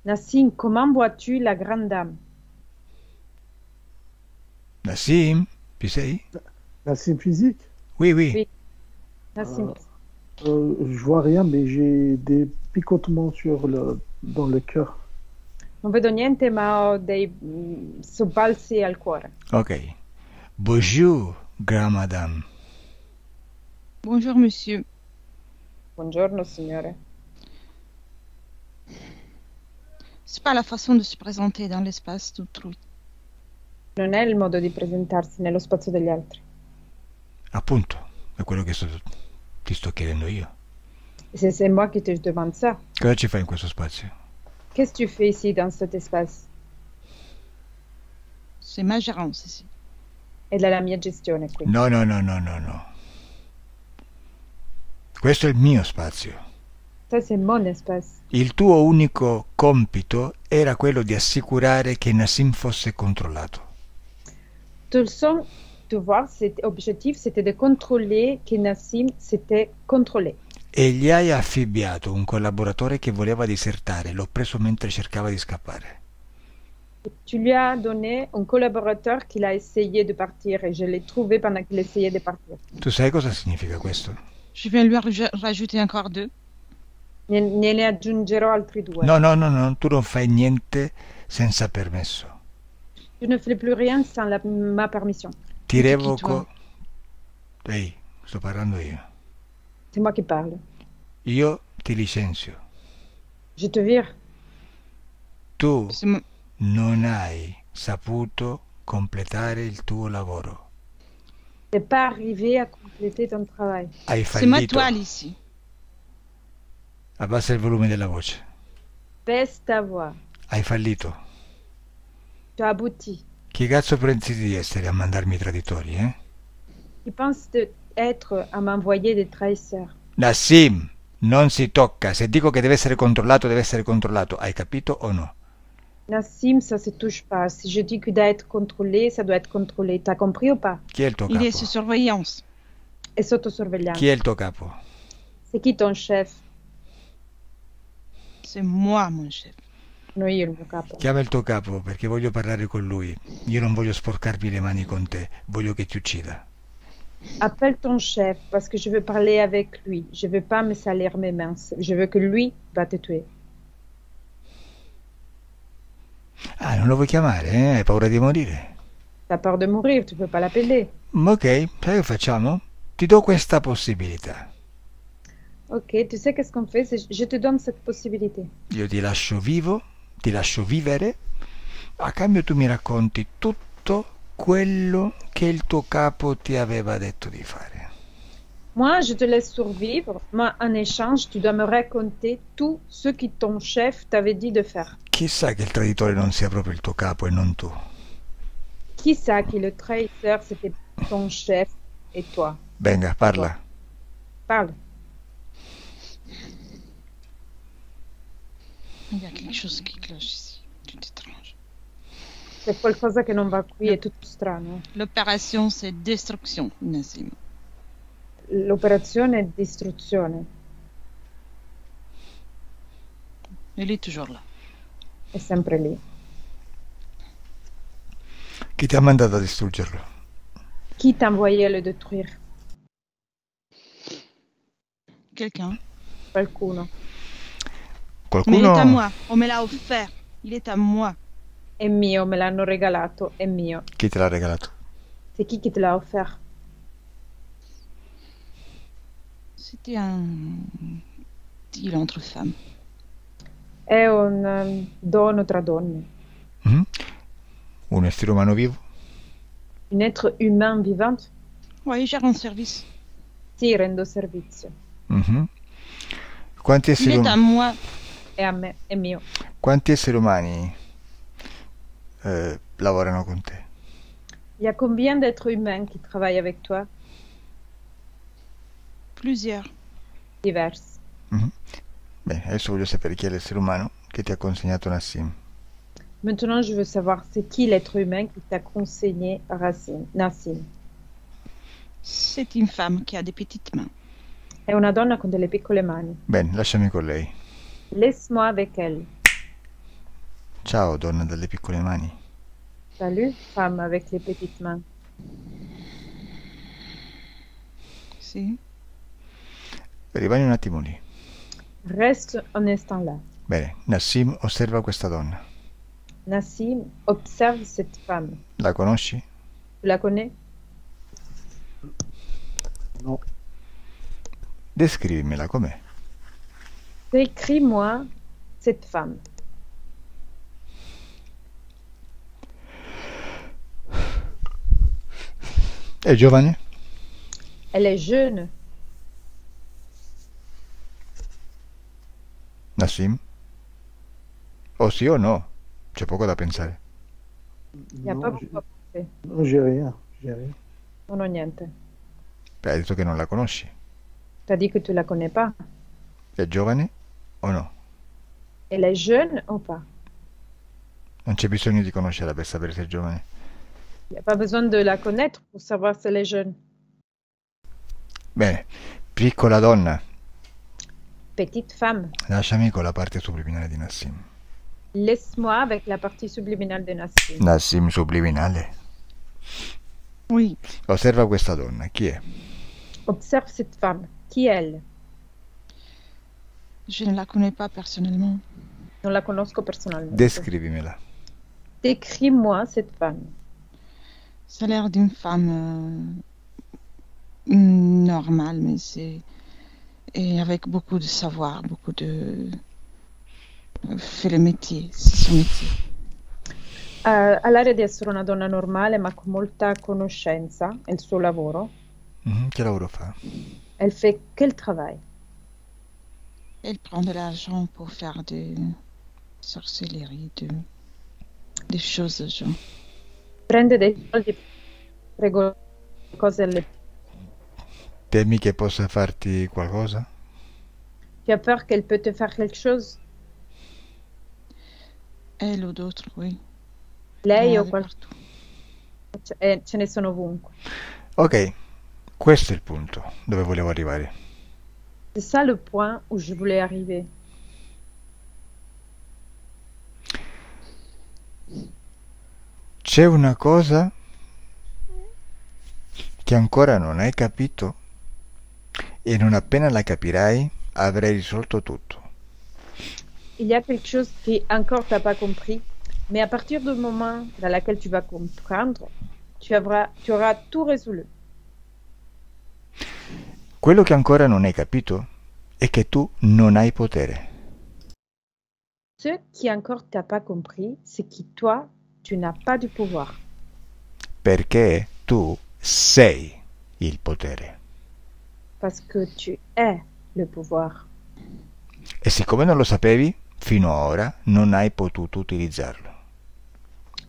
Nassim, comment vois-tu la grande dame? Nassim, ci sei? Nassim physique? Oui, oui. Oui. Nassim. Je vois rien, mais j'ai des picotements dans le cœur. Non vedo niente, ma ho dei sobbalzi al cuore. Ok. Bonjour, grand madame. Bonjour, monsieur. Buongiorno, signore. C'est pas la façon de se présenter dans l'espace d'autrui. Non è il modo di presentarsi nello spazio degli altri. Appunto, è quello che ti sto chiedendo io. Et c'est moi qui te demande ça. Cosa ci fai in questo spazio? Qu'est-ce que tu fais ici dans cet espace? C'est ma gérance ici. È la mia gestione qui. No, no, no, no, no, no. Questo è il mio spazio. Ça, c'est mon espace. Il tuo unico compito era quello di assicurare che Nassim fosse controllato. Ton seul devoir, objectif, c'était de contrôler que Nassim s'était contrôlé. E gli hai affibbiato un collaboratore che voleva disertare. L'ho preso mentre cercava di scappare. Tu lui as donné un collaborateur qui a essayé de partir et je l'ai trouvé pendant qu'il essayait de partir. Tu sai cosa significa questo? Je vais lui rajouter encore 2. Ne aggiungerò altri 2. No, no, no, no, tu non fai niente senza permesso. Tu ne fais plus rien sans ma permission. Ti revoco... Ehi, sto parlando io. C'est moi qui parle. Io ti licenzio. Je te vire. Tu C'est mo- non hai saputo completare il tuo lavoro. Tu n'es pas arrivé à compléter ton travail. Hai c'est ma fallito. toile ici. Abbassa il volume della voce. Baisse ta voix. Hai fallito. Tu as abouti. Chi cazzo pensi di essere a mandarmi i traditori, eh? Tu penses être à m'envoyer des trahisseurs. Nassim, non si tocca. Se dico che deve essere controllato, deve essere controllato. Hai capito o no? Nassim, ça se touche pas. Si je dis qu'il doit être contrôlé, ça doit être contrôlé. T'as compris ou pas? Chi è il tuo Il est capo? sous surveillance. Et sotto sorveglianza. Chi è il tuo capo? C'est qui ton chef? C'est moi, mon chef. Non, io il mio capo. Chiama il tuo capo perché voglio parlare con lui. Io non voglio sporcarmi le mani con te. Voglio che ti uccida. Appelle ton chef parce que je veux parler avec lui. Je veux pas me salir mes mains. Je veux que lui va te tuer. Ah, non lo vuoi chiamare, eh? Hai paura di morire? T'as peur de mourir, tu peux pas l'appeler. Ok, sai che facciamo? Ti do questa possibilità. Ok, tu sais qu'est-ce qu'on fait? Je te donne cette possibilité. Io ti lascio vivo, ti lascio vivere, a cambio tu mi racconti tutto quello che il tuo capo ti aveva detto di fare. Moi, je te laisse survivre, mais en échange, tu dois me raconter tout ce que ton chef t'avait dit de faire. Chissà che il traditore non sia proprio il tuo capo e non tu. Qui sait que le traiteur, c'était ton chef et toi? Venga, parla. Parle. Il y a quelque chose qui cloche ici, tout étrange. C'è qualcosa che non va qui, è tutto strano. L'opération, c'est destruction, Nassim. L'operazione è distruzione, Il est toujours là. è sempre lì. Chi ti ha mandato a distruggerlo? Qui t'a envoyé le détruire? Quelqu'un. Qualcuno. Mais il est à Qualcuno... moi. On me l'a offert. Il est à moi. È mio, me l'hanno regalato, è mio. Chi te l'ha regalato? C'est qui te l'a offert? C'était un deal entre femmes. È un dono tra donne. Mhm. Un essere umano vivo? Un être humain vivant? Oui, j'ai rends service. Sì, rendo servizio. Mhm. Quanti Il esseri, est à moi. È a me, è mio. quanti esseri umani lavorano con te? Il y a combien d'êtres humains qui travaillent avec toi? Plusieurs. Diversi. Mhm. Bene, adesso voglio sapere chi è l'essere umano che ti ha consegnato Nassim. Maintenant, je veux savoir c'est qui l'être humain qui t'a conseillé Nassim. C'est une femme qui a des petites mains. È una donna con delle piccole mani. Bene, lasciami con lei. Laisse-moi avec elle. Ciao, donna dalle piccole mani. Salut, femme avec les petites mains. Si. Rimani un attimo lì. Reste un instant là. Bene, Nassim osserva questa donna. Nassim, observe cette femme. La conosci? Tu la connais? Non. Descrivimela com'è. Décris-moi cette femme. È giovane? Elle est jeune. Nassim? O sì o no? C'è poco da pensare. Il n'y a pas beaucoup à penser. Non, j'ai rien. J'ai rien. Non ho niente. Beh, hai detto che non la conosci. Tu as dit que tu la connais pas. È giovane o no? Elle est jeune ou pas? Non c'è bisogno di conoscerla per sapere se è giovane. Il n'y a pas besoin de la connaître pour savoir si elle est jeune. Bene, piccola donna, Petite femme. lasciami con la parte subliminale di Nassim. Laisse-moi avec la partie subliminale de Nassim. Nassim subliminale. Oui. Osserva questa donna, chi è? Observe cette femme. Qui est elle? Je ne la connais pas personnellement. Non la conosco personalmente. Descrivimela. Décris-moi cette femme. Ça a l'air d'une femme normale, mais c'est... Et avec beaucoup de savoir, beaucoup de... fait le métier, c'est son métier. Ha l'aria di essere una donna normale, ma con molta conoscenza. È il suo lavoro. Mhm, che lavoro fa? Elle fait quel travail? Elle prend de l'argent pour faire des sorcelleries, des choses de genre. Prende dei soldi, prego cose alle... Temi che possa farti qualcosa? Tu as peur qu'elle peut te faire quelque chose? Elle ou d'autres, oui. Lei Il y en o a qualcuno? partout. Ce ne sono ovunque. Ok, questo è il punto dove volevo arrivare. C'est ça le point où je voulais arriver. C'è una cosa che ancora non hai capito e non appena la capirai avrai risolto tutto. Il y a quelque chose qui encore t'as pas compris, mais à partir du moment dans lequel tu vas comprendre, tu auras tout résolu. Quello che ancora non hai capito è che tu non hai potere, Ce qui encore t'as pas compris, c'est que toi, tu n'as pas du pouvoir. perché tu sei il potere. Parce que tu es le pouvoir. E siccome non lo sapevi, fino ad ora non hai potuto utilizzarlo.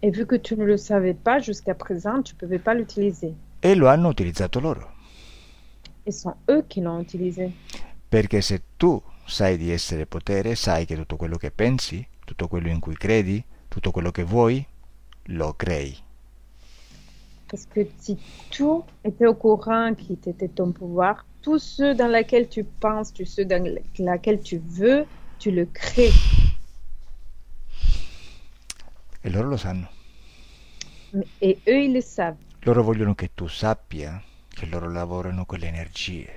Et vu que tu ne le savais pas jusqu'à présent, tu ne pouvais pas l'utiliser. E lo hanno utilizzato loro. Et sont eux qui l'ont utilisé. Perché se tu sai di essere potere, sai che tutto quello che pensi, tutto quello in cui credi, tutto quello che vuoi, lo crei. Parce que si tu étais au courant qui était ton pouvoir, tout ce dans lequel tu penses, tout ce dans lequel tu veux, tu le crées. E loro lo sanno. Et eux, ils le savent. Loro vogliono che tu sappia che loro lavorano con le energie.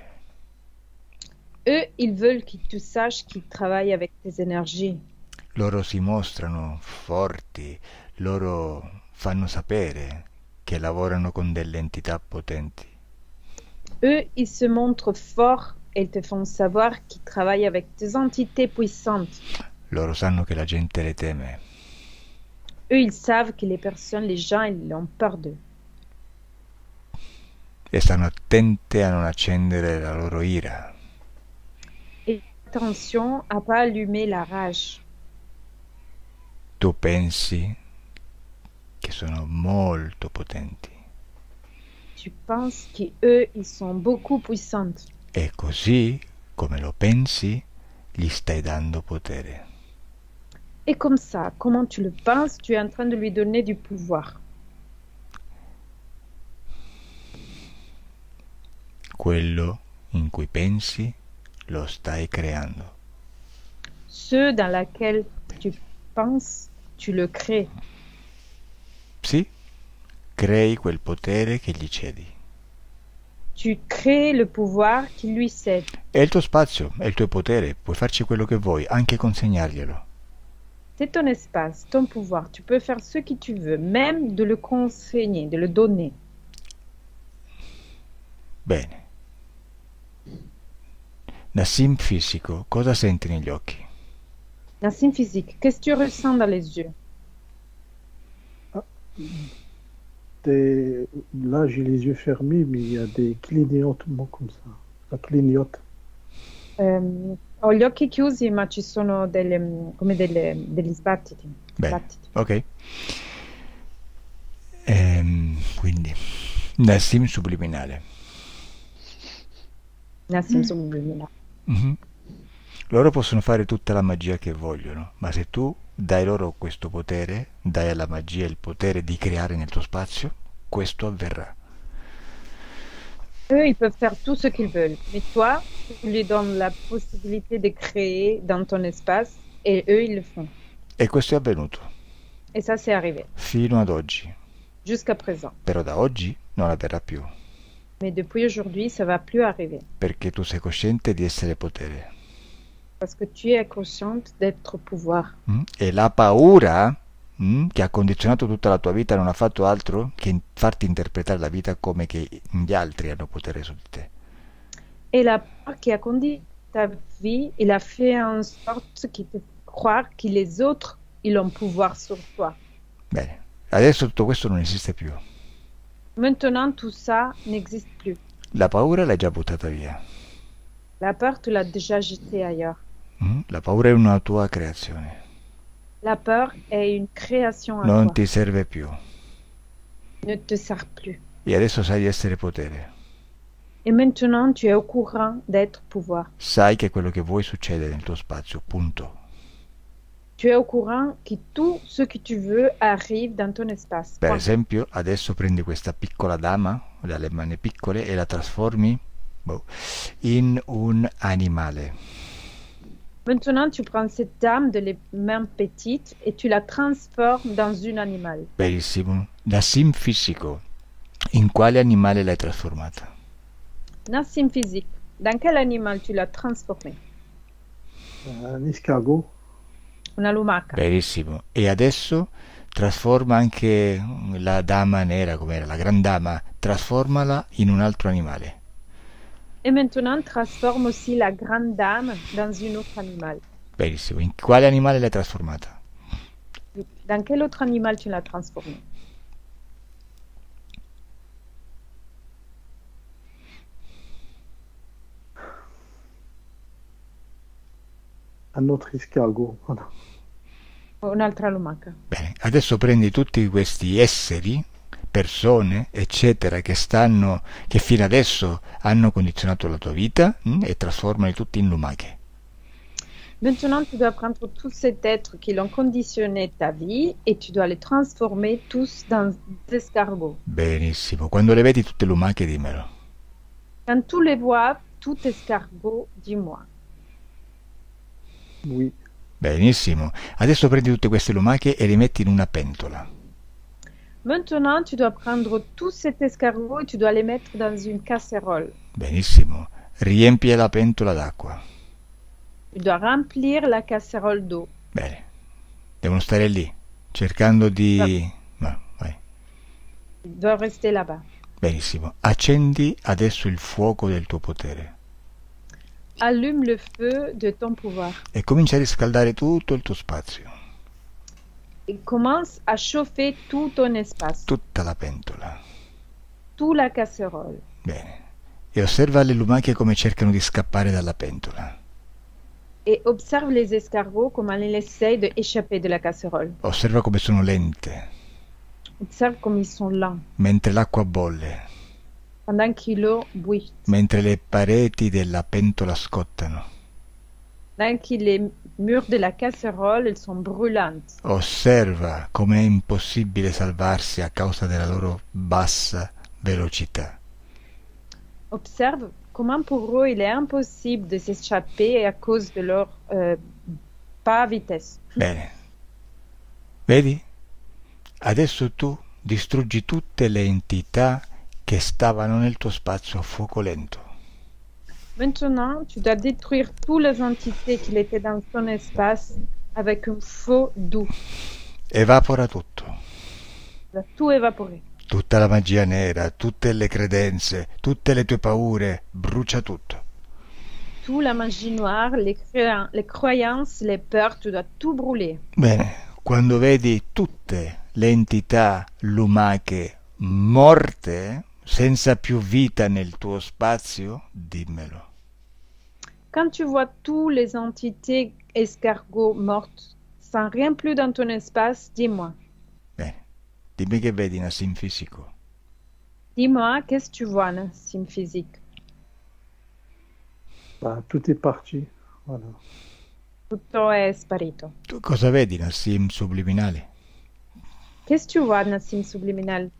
Eux, ils veulent que tu saches qu'ils travaillent avec tes énergies. Loro si mostrano forti, loro fanno sapere che lavorano con delle entità potenti. Eux, ils se montrent forts et ils te font savoir qu'ils travaillent avec des entités puissantes. Loro sanno che la gente le teme. Eux, ils savent que les personnes, les gens, ils ont peur d'eux. E stanno attente a non accendere la loro ira. Et attention à pas allumer la rage. Tu pensi che sono molto potenti. Tu penses qu'eux, ils sont beaucoup puissants. E così, come lo pensi, gli stai dando potere. Et comme ça, comment tu le penses, tu es en train de lui donner du pouvoir. Quello in cui pensi lo stai creando. Ce dans lequel tu penses, tu le crées. Sì, crei quel potere che gli cedi. Tu crées le pouvoir qui lui cède. È il tuo spazio, è il tuo potere, puoi farci quello che vuoi, anche consegnarglielo. C'est ton espace, ton pouvoir. Tu peux faire ce que tu veux, même de le consigner, de le donner. Bene. Nassim fisico, cosa senti negli occhi? Nassim physique, qu'est-ce que tu ressens dans les yeux? Là, j'ai les yeux fermés, mais il y a des clignotements comme ça. Ça clignote. Ho gli occhi chiusi, ma ci sono degli sbattiti. Bene, ok. Quindi, Nassim subliminale. Nassim subliminale. Mhm. Loro possono fare tutta la magia che vogliono, ma se tu dai loro questo potere, dai alla magia il potere di creare nel tuo spazio, questo avverrà. Eux, ils peuvent faire tout ce qu'ils veulent, mais toi, tu lui donnes la possibilité de créer dans ton espace, et eux, ils le font. E questo è avvenuto, Et ça, c'est arrivé, fino ad oggi. jusqu'à présent. Però da oggi non avverrà più, Mais depuis aujourd'hui, ça va plus arriver, perché tu sei cosciente di essere potere. parce que tu es consciente d'être pouvoir. E la paura che ha condizionato tutta la tua vita non ha fatto altro che farti interpretare la vita come che gli altri hanno potere su di te. Et la peur qui a conduit ta vie, il a fait en sorte qu'il te croire que les autres, ils ont pouvoir sur toi. Bene, adesso tutto questo non esiste più. Maintenant, tout ça n'existe plus. La paura l'hai già buttata via. La peur, tu l'as déjà jetée ailleurs. La paura è una tua creazione. La peur est une création à Non toi. ti serve più. Ne te sert plus. E adesso sai di essere potere. Et maintenant, tu es au courant d'être pouvoir. Sai che quello che vuoi succede nel tuo spazio, punto. Tu es au courant que tout ce que tu veux arrive dans ton espace. Per Point. esempio, adesso prendi questa piccola dama dalle mani piccole e la trasformi in un animale. Maintenant, tu prends cette dame de les mains petites et tu la transformes dans un animal. Benissimo. Nassim fisico. In quale animale l'hai trasformata? Nassim physique. Dans quel animal tu l'as transformé? Un escargot. Una lumaca. Benissimo. E adesso trasforma anche la dama nera, com'era, la gran dama, trasformala in un altro animale. Et maintenant, transforme aussi la grande dame dans un autre animal. Benissimo. In quale animale l'hai trasformata? Dans quel autre animal tu l'as transformé? Un autre escargot. Voilà. Un'altra lumaca. Bene, adesso prendi tutti questi esseri, persone, eccetera, che fino adesso hanno condizionato la tua vita e trasformali tutti in lumache. Maintenant, tu dois prendre tous ces êtres qui l'ont conditionné ta vie et tu dois les transformer tous dans des escargots. Benissimo. Quando le vedi tutte lumache, dimmelo. Quand tu les vois, tout escargot, dis-moi. Oui. Benissimo. Adesso prendi tutte queste lumache e le metti in una pentola. Maintenant, tu dois prendre tous ces escargots et tu dois les mettre dans une casserole. Benissimo. Riempi la pentola d'acqua. Tu dois remplir la casserole d'eau. Bene. Devono stare lì, cercando di... No, vai. Tu dois rester là-bas. Benissimo. Accendi adesso il fuoco del tuo potere Allume le feu de ton pouvoir e comincia a riscaldare tutto il tuo spazio, et commence à chauffer tout ton espace, tutta la pentola. toute la casserole. Bene. E osserva le lumache come cercano di scappare dalla pentola. Et observe les escargots comment ils essayent d'échapper de la casserole. Osserva come sono lente, Observe comme ils sont lents mentre l'acqua bolle, pendant que l'eau bouille, mentre le pareti della pentola scottano. pendant que les murs de la casserole ils sont brûlantes. Osserva come è impossibile salvarsi a causa della loro bassa velocità. Observe comment pour eux il est impossible de s'échapper à cause de leur pas vitesse. Bene. Vedi? Adesso tu distruggi tutte le entità che stavano nel tuo spazio a fuoco lento. Maintenant, tu dois détruire toutes les entités qui étaient dans ton espace avec un feu doux. Evapora tutto. Tu dois tout évaporer. Tutta la magia nera, tutte le credenze, tutte le tue paure, brucia tutto. Toute la magie noire, les croyances, les peurs, tu dois tout brûler. Bene, quando vedi tutte le entità lumache morte, senza più vita nel tuo spazio, dimmelo. Quand tu vois toutes les entités escargots mortes, sans rien plus dans ton espace, dis-moi. Bene, dimmi che vedi Nassim fisico. Dis-moi, qu'est-ce que tu vois, Nassim physique? Bah, tout est parti. Voilà. Tutto è sparito. Tu cosa vedi Nassim subliminale? Qu'est-ce que tu vois, Nassim subliminal?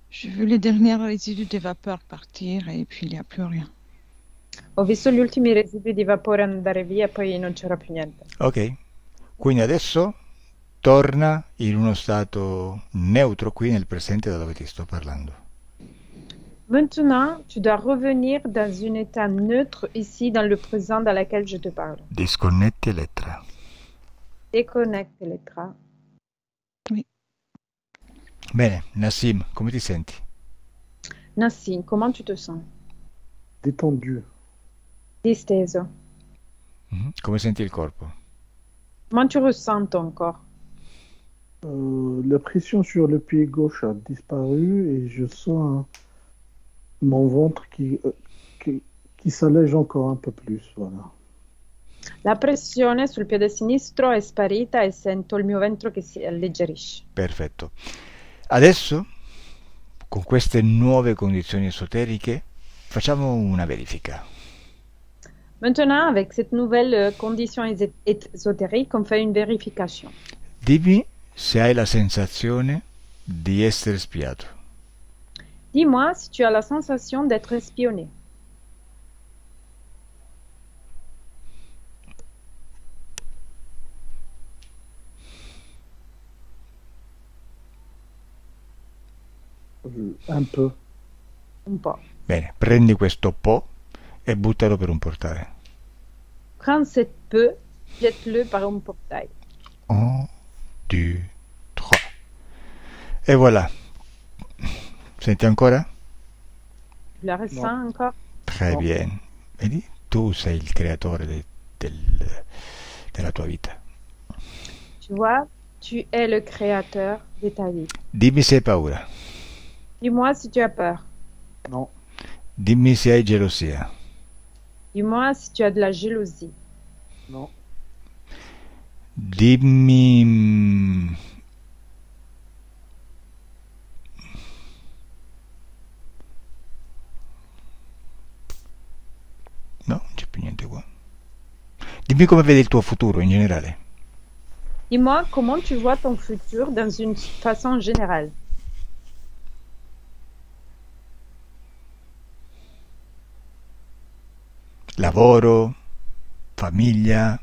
Je veux les derniers résidus de vapeur partir et puis il n'y a plus rien. Ho visto gli ultimi residui di vapore andare via e poi non c'era più niente. Ok, quindi adesso torna in uno stato neutro qui nel presente da dove ti sto parlando. Maintenant, tu dois revenir dans un état neutre ici, dans le présent dans lequel je te parle. Disconnetti Elettra. Déconnecte Elettra. Bene, Nassim, come ti senti? Nassim, comment tu te sens? Détendu. Disteso. Come senti il corpo? Comment tu ressens ton corps? La pression sur le pied gauche a disparu et je sens mon ventre qui s'allège encore un peu plus. Voilà. La pressione sul piede sinistro è sparita e sento il mio ventre che si alleggerisce. Perfetto. Adesso, con queste nuove condizioni esoteriche, facciamo una verifica. Maintenant, avec cette nouvelle condition ésotérique, on fait une vérification. Dimmi se hai la sensazione di essere spiato. Dis-moi si tu as la sensation d'être espionné. Un peu. Un po'. Bene, prendi questo po' e buttalo per un portale. Prends cette peu, jette-le par un portail. 1, 2, 3. E voilà. Senti ancora? Tu la ressens encore? Très No. bien. Vedi? Tu sei il creatore della tua vita. Tu vois, tu es le créateur de ta vie. Dimmi se hai paura. Dis-moi si tu as peur. Non. Dimmi se hai gelosia. Dis-moi si tu as de la jalousie. Non. Dimmi... No, non c'è più niente qua. Dimmi come vedi il tuo futuro in generale. Dis-moi comment tu vois ton futur dans une façon générale. Lavoro, famiglia,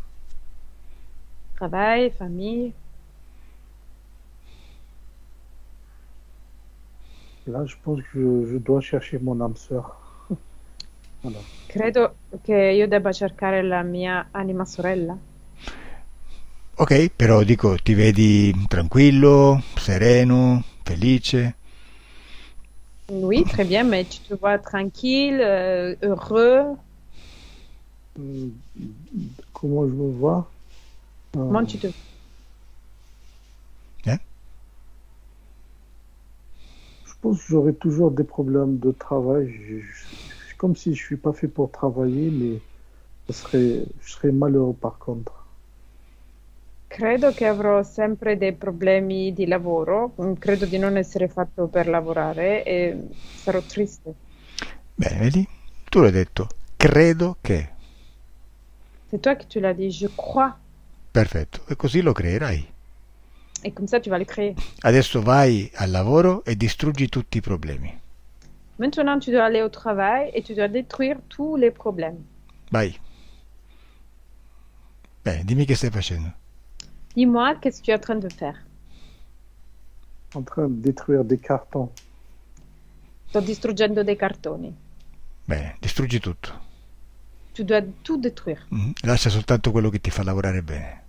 Travail, famille. Là, je pense que je dois chercher mon âme sœur. Voilà. Credo che io debba cercare la mia anima sorella. ok, però dico, ti vedi tranquillo, sereno, felice. Oui, très bien, mais tu te vois tranquille, heureux. Hmm, Comment je me vois? Comment tu te... Je pense que j'aurai toujours des problèmes de travail. C'est comme si je suis pas fait pour travailler, mais je serais malheureux par contre. Credo che avrò sempre dei problemi di lavoro, credo di non essere fatto per lavorare e sarò triste. Bene, vedi? Tu l'hai detto, credo che. C'est toi qui tu l'as dit, je crois, Perfetto, e così lo creerai. et comme ça tu vas le créer. Adesso vai al lavoro e distruggi tutti i problemi. Maintenant tu dois aller au travail et tu dois détruire tous les problèmes. Vai. Bene, dimmi che stai facendo. Dis-moi, qu'est-ce que tu es en train de faire? En train de détruire des cartons. Sto distruggendo dei cartoni. Bene, distruggi tutto. Tu dois tout détruire. Lascia soltanto quello che ti fa lavorare bene,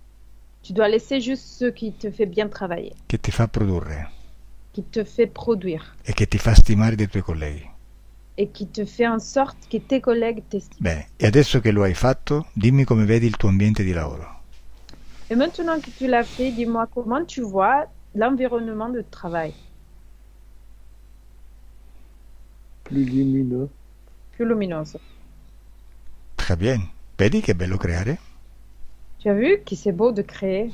Tu dois laisser juste ce qui te fait bien travailler, che ti fa produrre qui te fait produire e che ti fa stimare dei tuoi colleghi. et qui te fait en sorte que tes collègues t'estiment. Bene, e adesso che lo hai fatto, dimmi come vedi il tuo ambiente di lavoro. Et maintenant que tu l'as fait, dis-moi comment tu vois l'environnement de travail. Plus lumineux. Più luminoso. Très bien. Vedi che è bello creare? Tu as vu que c'est beau de créer?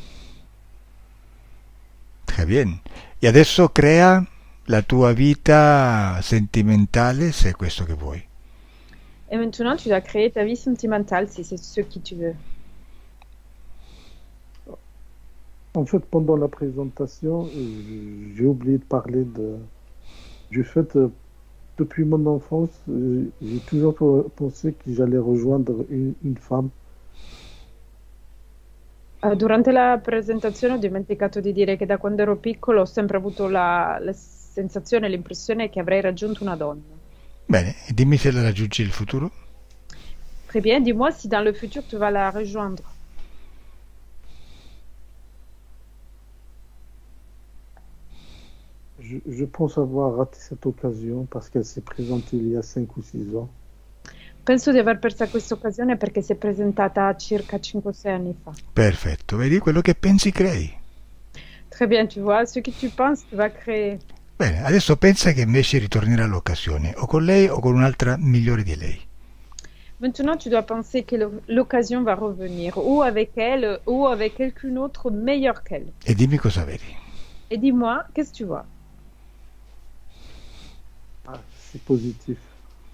Très bien. E adesso crea la tua vita sentimentale, se è questo che vuoi. Et maintenant, tu dois créer ta vie sentimentale si c'est ce que tu veux. En fait, pendant la présentation, j'ai oublié de parler du fait, depuis mon enfance, j'ai toujours pensé que j'allais rejoindre une femme. Durante la presentazione ho dimenticato di dire che da quando ero piccolo ho sempre avuto la sensazione, l'impressione che avrei raggiunto una donna. Bene, e dimmi se la raggiungi nel futuro. Très bien, dis-moi si dans le futur tu vas la rejoindre. Je pense avoir raté cette occasion parce qu'elle s'est présentée il y a 5 ou 6 ans. Penso di aver perso questa occasione perché si è presentata circa 5-6 anni fa. Perfetto, vedi quello che pensi crei. Très bien, tu vois, ce que tu penses, tu vas créer. Bene, adesso pensa che invece ritornerà l'occasione, o con lei o con un'altra migliore di lei. Maintenant, tu dois penser que l'occasion va revenir, ou avec elle, ou avec quelqu'un autre meilleur qu'elle. E dimmi cosa vedi. Et dis-moi, qu'est-ce que tu vois? Ah, c'est positif.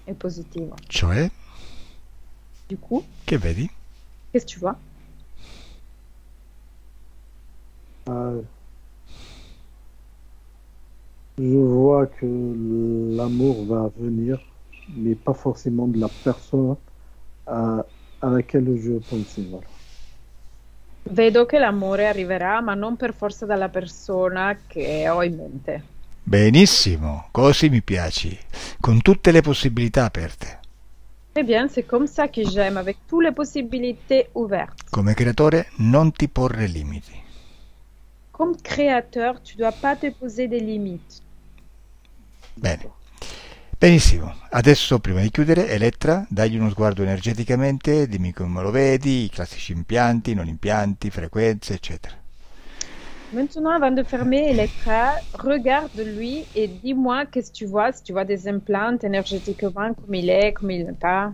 È positivo. Cioè, Du coup, che vedi? qu'est-ce que tu vois? Ah, je vois que l'amour va venir, mais pas forcément de la personne à laquelle je pensais. Voilà. Vedo che l'amore arriverà, ma non per forza dalla persona che ho in mente. Benissimo, così mi piaci, con tutte le possibilità aperte. Très bien, c'est comme ça que j'aime, avec toutes les possibilités ouvertes. Come creatore non ti porre limiti. Comme créateur, tu dois pas te poser des limites. Bene. Benissimo, adesso prima di chiudere, Elettra, dagli uno sguardo energeticamente, dimmi come lo vedi, i classici impianti, non impianti, frequenze, eccetera. Maintenant, avant de fermer Electra, regarde-lui et dis-moi qu'est-ce que tu vois, si tu vois des implants énergétiquement, comme il n'est pas.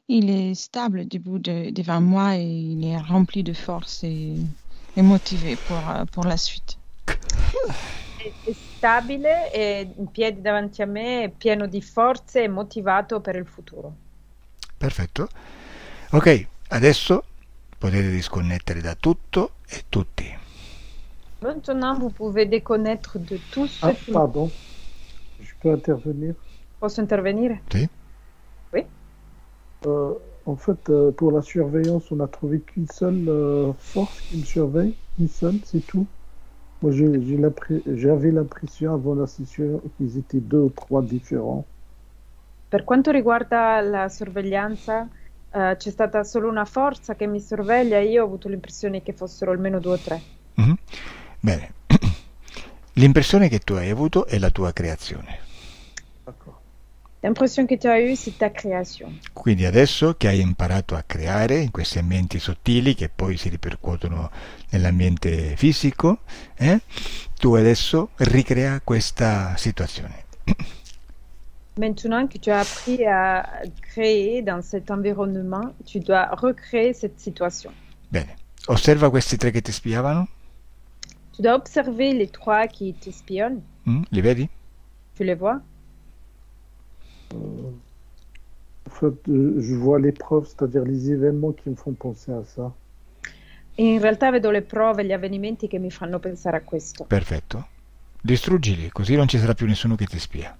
Il est stable debout devant moi et il est rempli de force et motivé pour la suite. È stabile, è in piedi davanti a me, è pieno di forze e motivato per il futuro. Perfetto. Ok, adesso potete disconnettere da tutto e tutti. Maintenant, vous pouvez déconnecter de tout ce Ah, qui... pardon. Je peux intervenir? Posso intervenire? Sì? Oui. En fait, pour la surveillance, on a trouvé qu'une seule force qui me surveille. Une seule, c'est tout. Moi, j'avais l'impression avant la session qu'ils étaient 2 ou 3 différents. Per quanto riguarda la sorveglianza, c'è stata solo una forza che mi sorveglia e io ho avuto l'impressione che fossero almeno 2 o 3. Mhm. Bene. L'impressione che tu hai avuto è la tua creazione. D'accord. L'impression que tu as eue, c'est ta création. Quindi adesso che hai imparato a creare in questi ambienti sottili che poi si ripercuotono nell'ambiente fisico, tu adesso ricrea questa situazione. Maintenant que tu as appris à créer dans cet environnement, tu dois recréer cette situation. Bene. Osserva questi 3 che ti spiavano. Tu dois observer les 3 qui t'espionnent. Li vedi? Tu les vois? En fait, je vois les preuves, c'est-à-dire les événements qui me font penser à ça. In realtà vedo le prove, gli avvenimenti che mi fanno pensare a questo. Perfetto. Distruggili, così non ci sarà più nessuno che ti spia.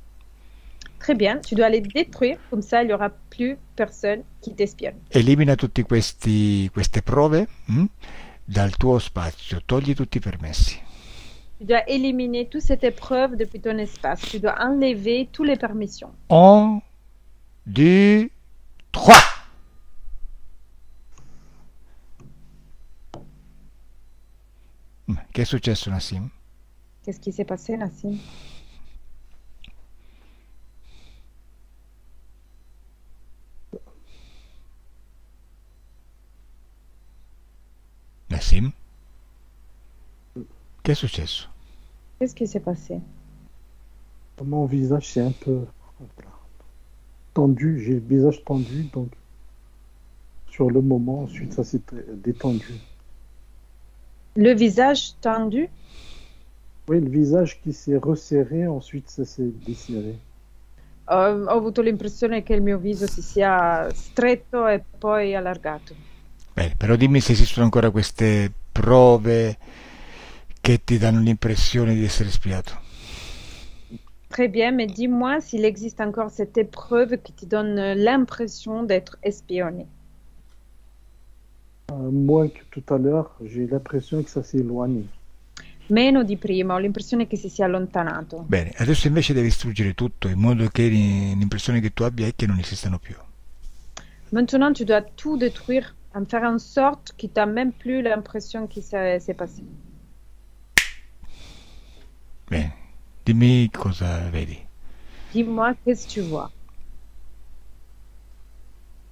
Très bien, tu dois les détruire, comme ça il n'y aura plus personne qui t'espionne. Elimina tutte queste prove dal tuo spazio, togli tutti i permessi. Tu dois éliminer toute cette épreuve depuis ton espace. Tu dois enlever toutes les permissions. 1, 2, 3. Che è successo, Nassim? Qu'est-ce qui s'est passé, Nassim? Nassim? Che è successo? Qu'est-ce qui s'est passé? Mon visage, c'est un peu tendu. J'ai le visage tendu, donc sur le moment, ensuite, ça s'est détendu. Le visage tendu? Oui, le visage qui s'est resserré, ensuite, ça s'est desserré. Ho avuto l'impressione che il mio viso si sia stretto e poi allargato. Bene, però dimmi se esistono ancora queste prove che ti danno l'impressione di essere spiato. Très bien, mais dis-moi s'il existe encore cette épreuve qui te donne l'impression d'être espionné. Moins que tout à l'heure, j'ai l'impression que ça s'est éloigné. Meno di prima, ho l'impressione che si sia allontanato. Bene, adesso invece devi distruggere tutto in modo che l'impressione che tu abbia è che non esistano più. Maintenant, tu dois tout détruire, en faire en sorte qu'il t'a même plus l'impression qu'il s'est passé. Bene, dimmi cosa vedi. Dis-moi, qu'est-ce que tu vois?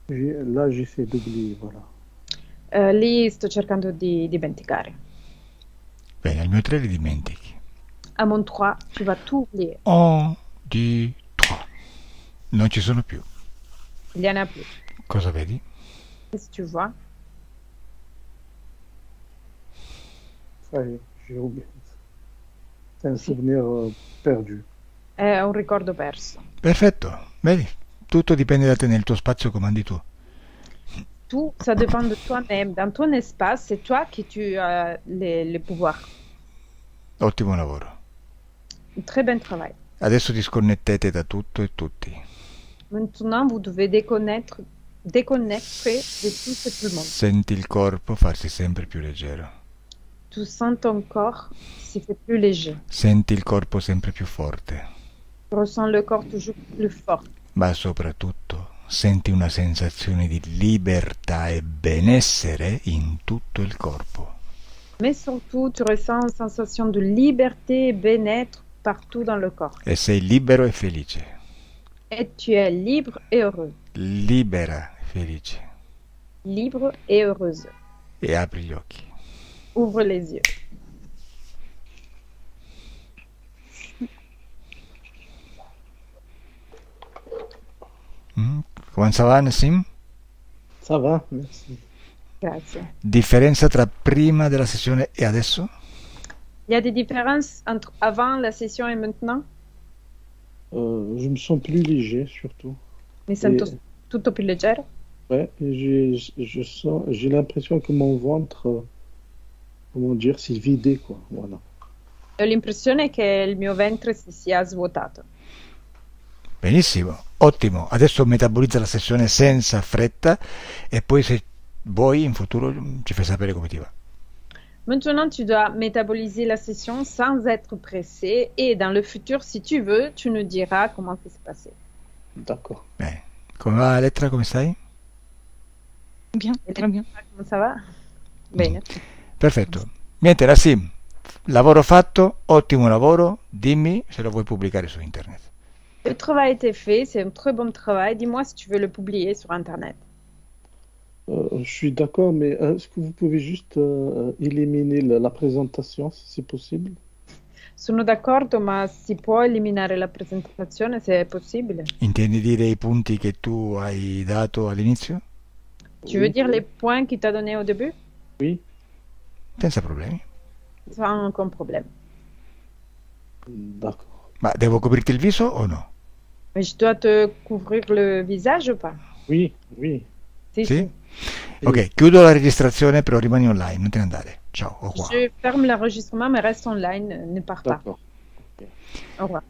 Là, j'essaie d'oublier, voilà. Lì sto cercando di dimenticare. Bene, al mio 3 li dimentichi. À mon 3, tu vas tout oublier. 1, 2, 3. Non ci sono più. Il n'y en a plus. Cosa vedi? Qu'est-ce que tu vois? Ça y est, j'ai oublié. C'est un souvenir perdu. È un ricordo perso. Perfetto, vedi? Tutto dipende da te, nel tuo spazio comandi tu. Tout, ça dépend de toi-même. Dans ton espace, c'est toi qui as les pouvoirs. Ottimo lavoro. Très bien travail. Adesso disconnettete da tutto e tutti. Maintenant, vous devez déconnecter de tout et tout le monde. Senti il corpo farsi sempre più leggero. tu sens ton corps si fait plus léger. Senti il corpo sempre più forte, Tu ressens le corps toujours plus fort. ma soprattutto senti una sensazione di libertà e benessere in tutto il corpo. Mais surtout, tu ressens une sensation de liberté et bien-être partout dans le corps. E sei libero e felice. Et tu es libre et heureux. Libera e felice. Libre et heureuse. E apri gli occhi. Ouvre les yeux. Come ça va, Nassim? Ça va, merci. Grazie. Differenza tra prima della sessione e adesso? Il y a des différences entre avant la session et maintenant? Je me sens plus léger, surtout. Mi sento Et- tutto più leggero. Ouais, et j'ai l'impression que mon ventre, comment dire, s'est vidé, quoi. Voilà. Ho l'impressione che il mio ventre si sia svuotato. Benissimo, ottimo. Adesso metabolizza la sessione senza fretta e poi se vuoi in futuro ci fai sapere come ti va. Maintenant, tu dois métaboliser la session sans être pressé et dans le futur, si tu veux, tu nous diras comment ça s'est passé. D'accord. Come va Elettra, come stai? Bien, très bien. Comment ça va? Bene. Perfetto. Niente, Nassim, lavoro fatto, ottimo lavoro, dimmi se lo vuoi pubblicare su internet. Le travail a été fait, c'est un très bon travail. Dis-moi si tu veux le publier sur Internet. Je suis d'accord, mais est-ce que vous pouvez juste éliminer la présentation, si c'est possible? Sono d'accordo, ma si può eliminare la presentazione se è possibile? Intendi dire i punti che tu hai dato all'inizio? Tu veux dire les points qu'il t'a donnés au début? Oui, Senza problemi. Sans aucun problème. d'accord. Ma devo coprirti il viso o no? Mais je dois te couvrir le visage ou pas? Oui, oui. Si, Sì? Sì. Ok, chiudo la registrazione, però rimani online, non te ne andare. Ciao, au revoir. Je ferme l'enregistrement, mais reste online, ne pars pas. D'accord. Au revoir.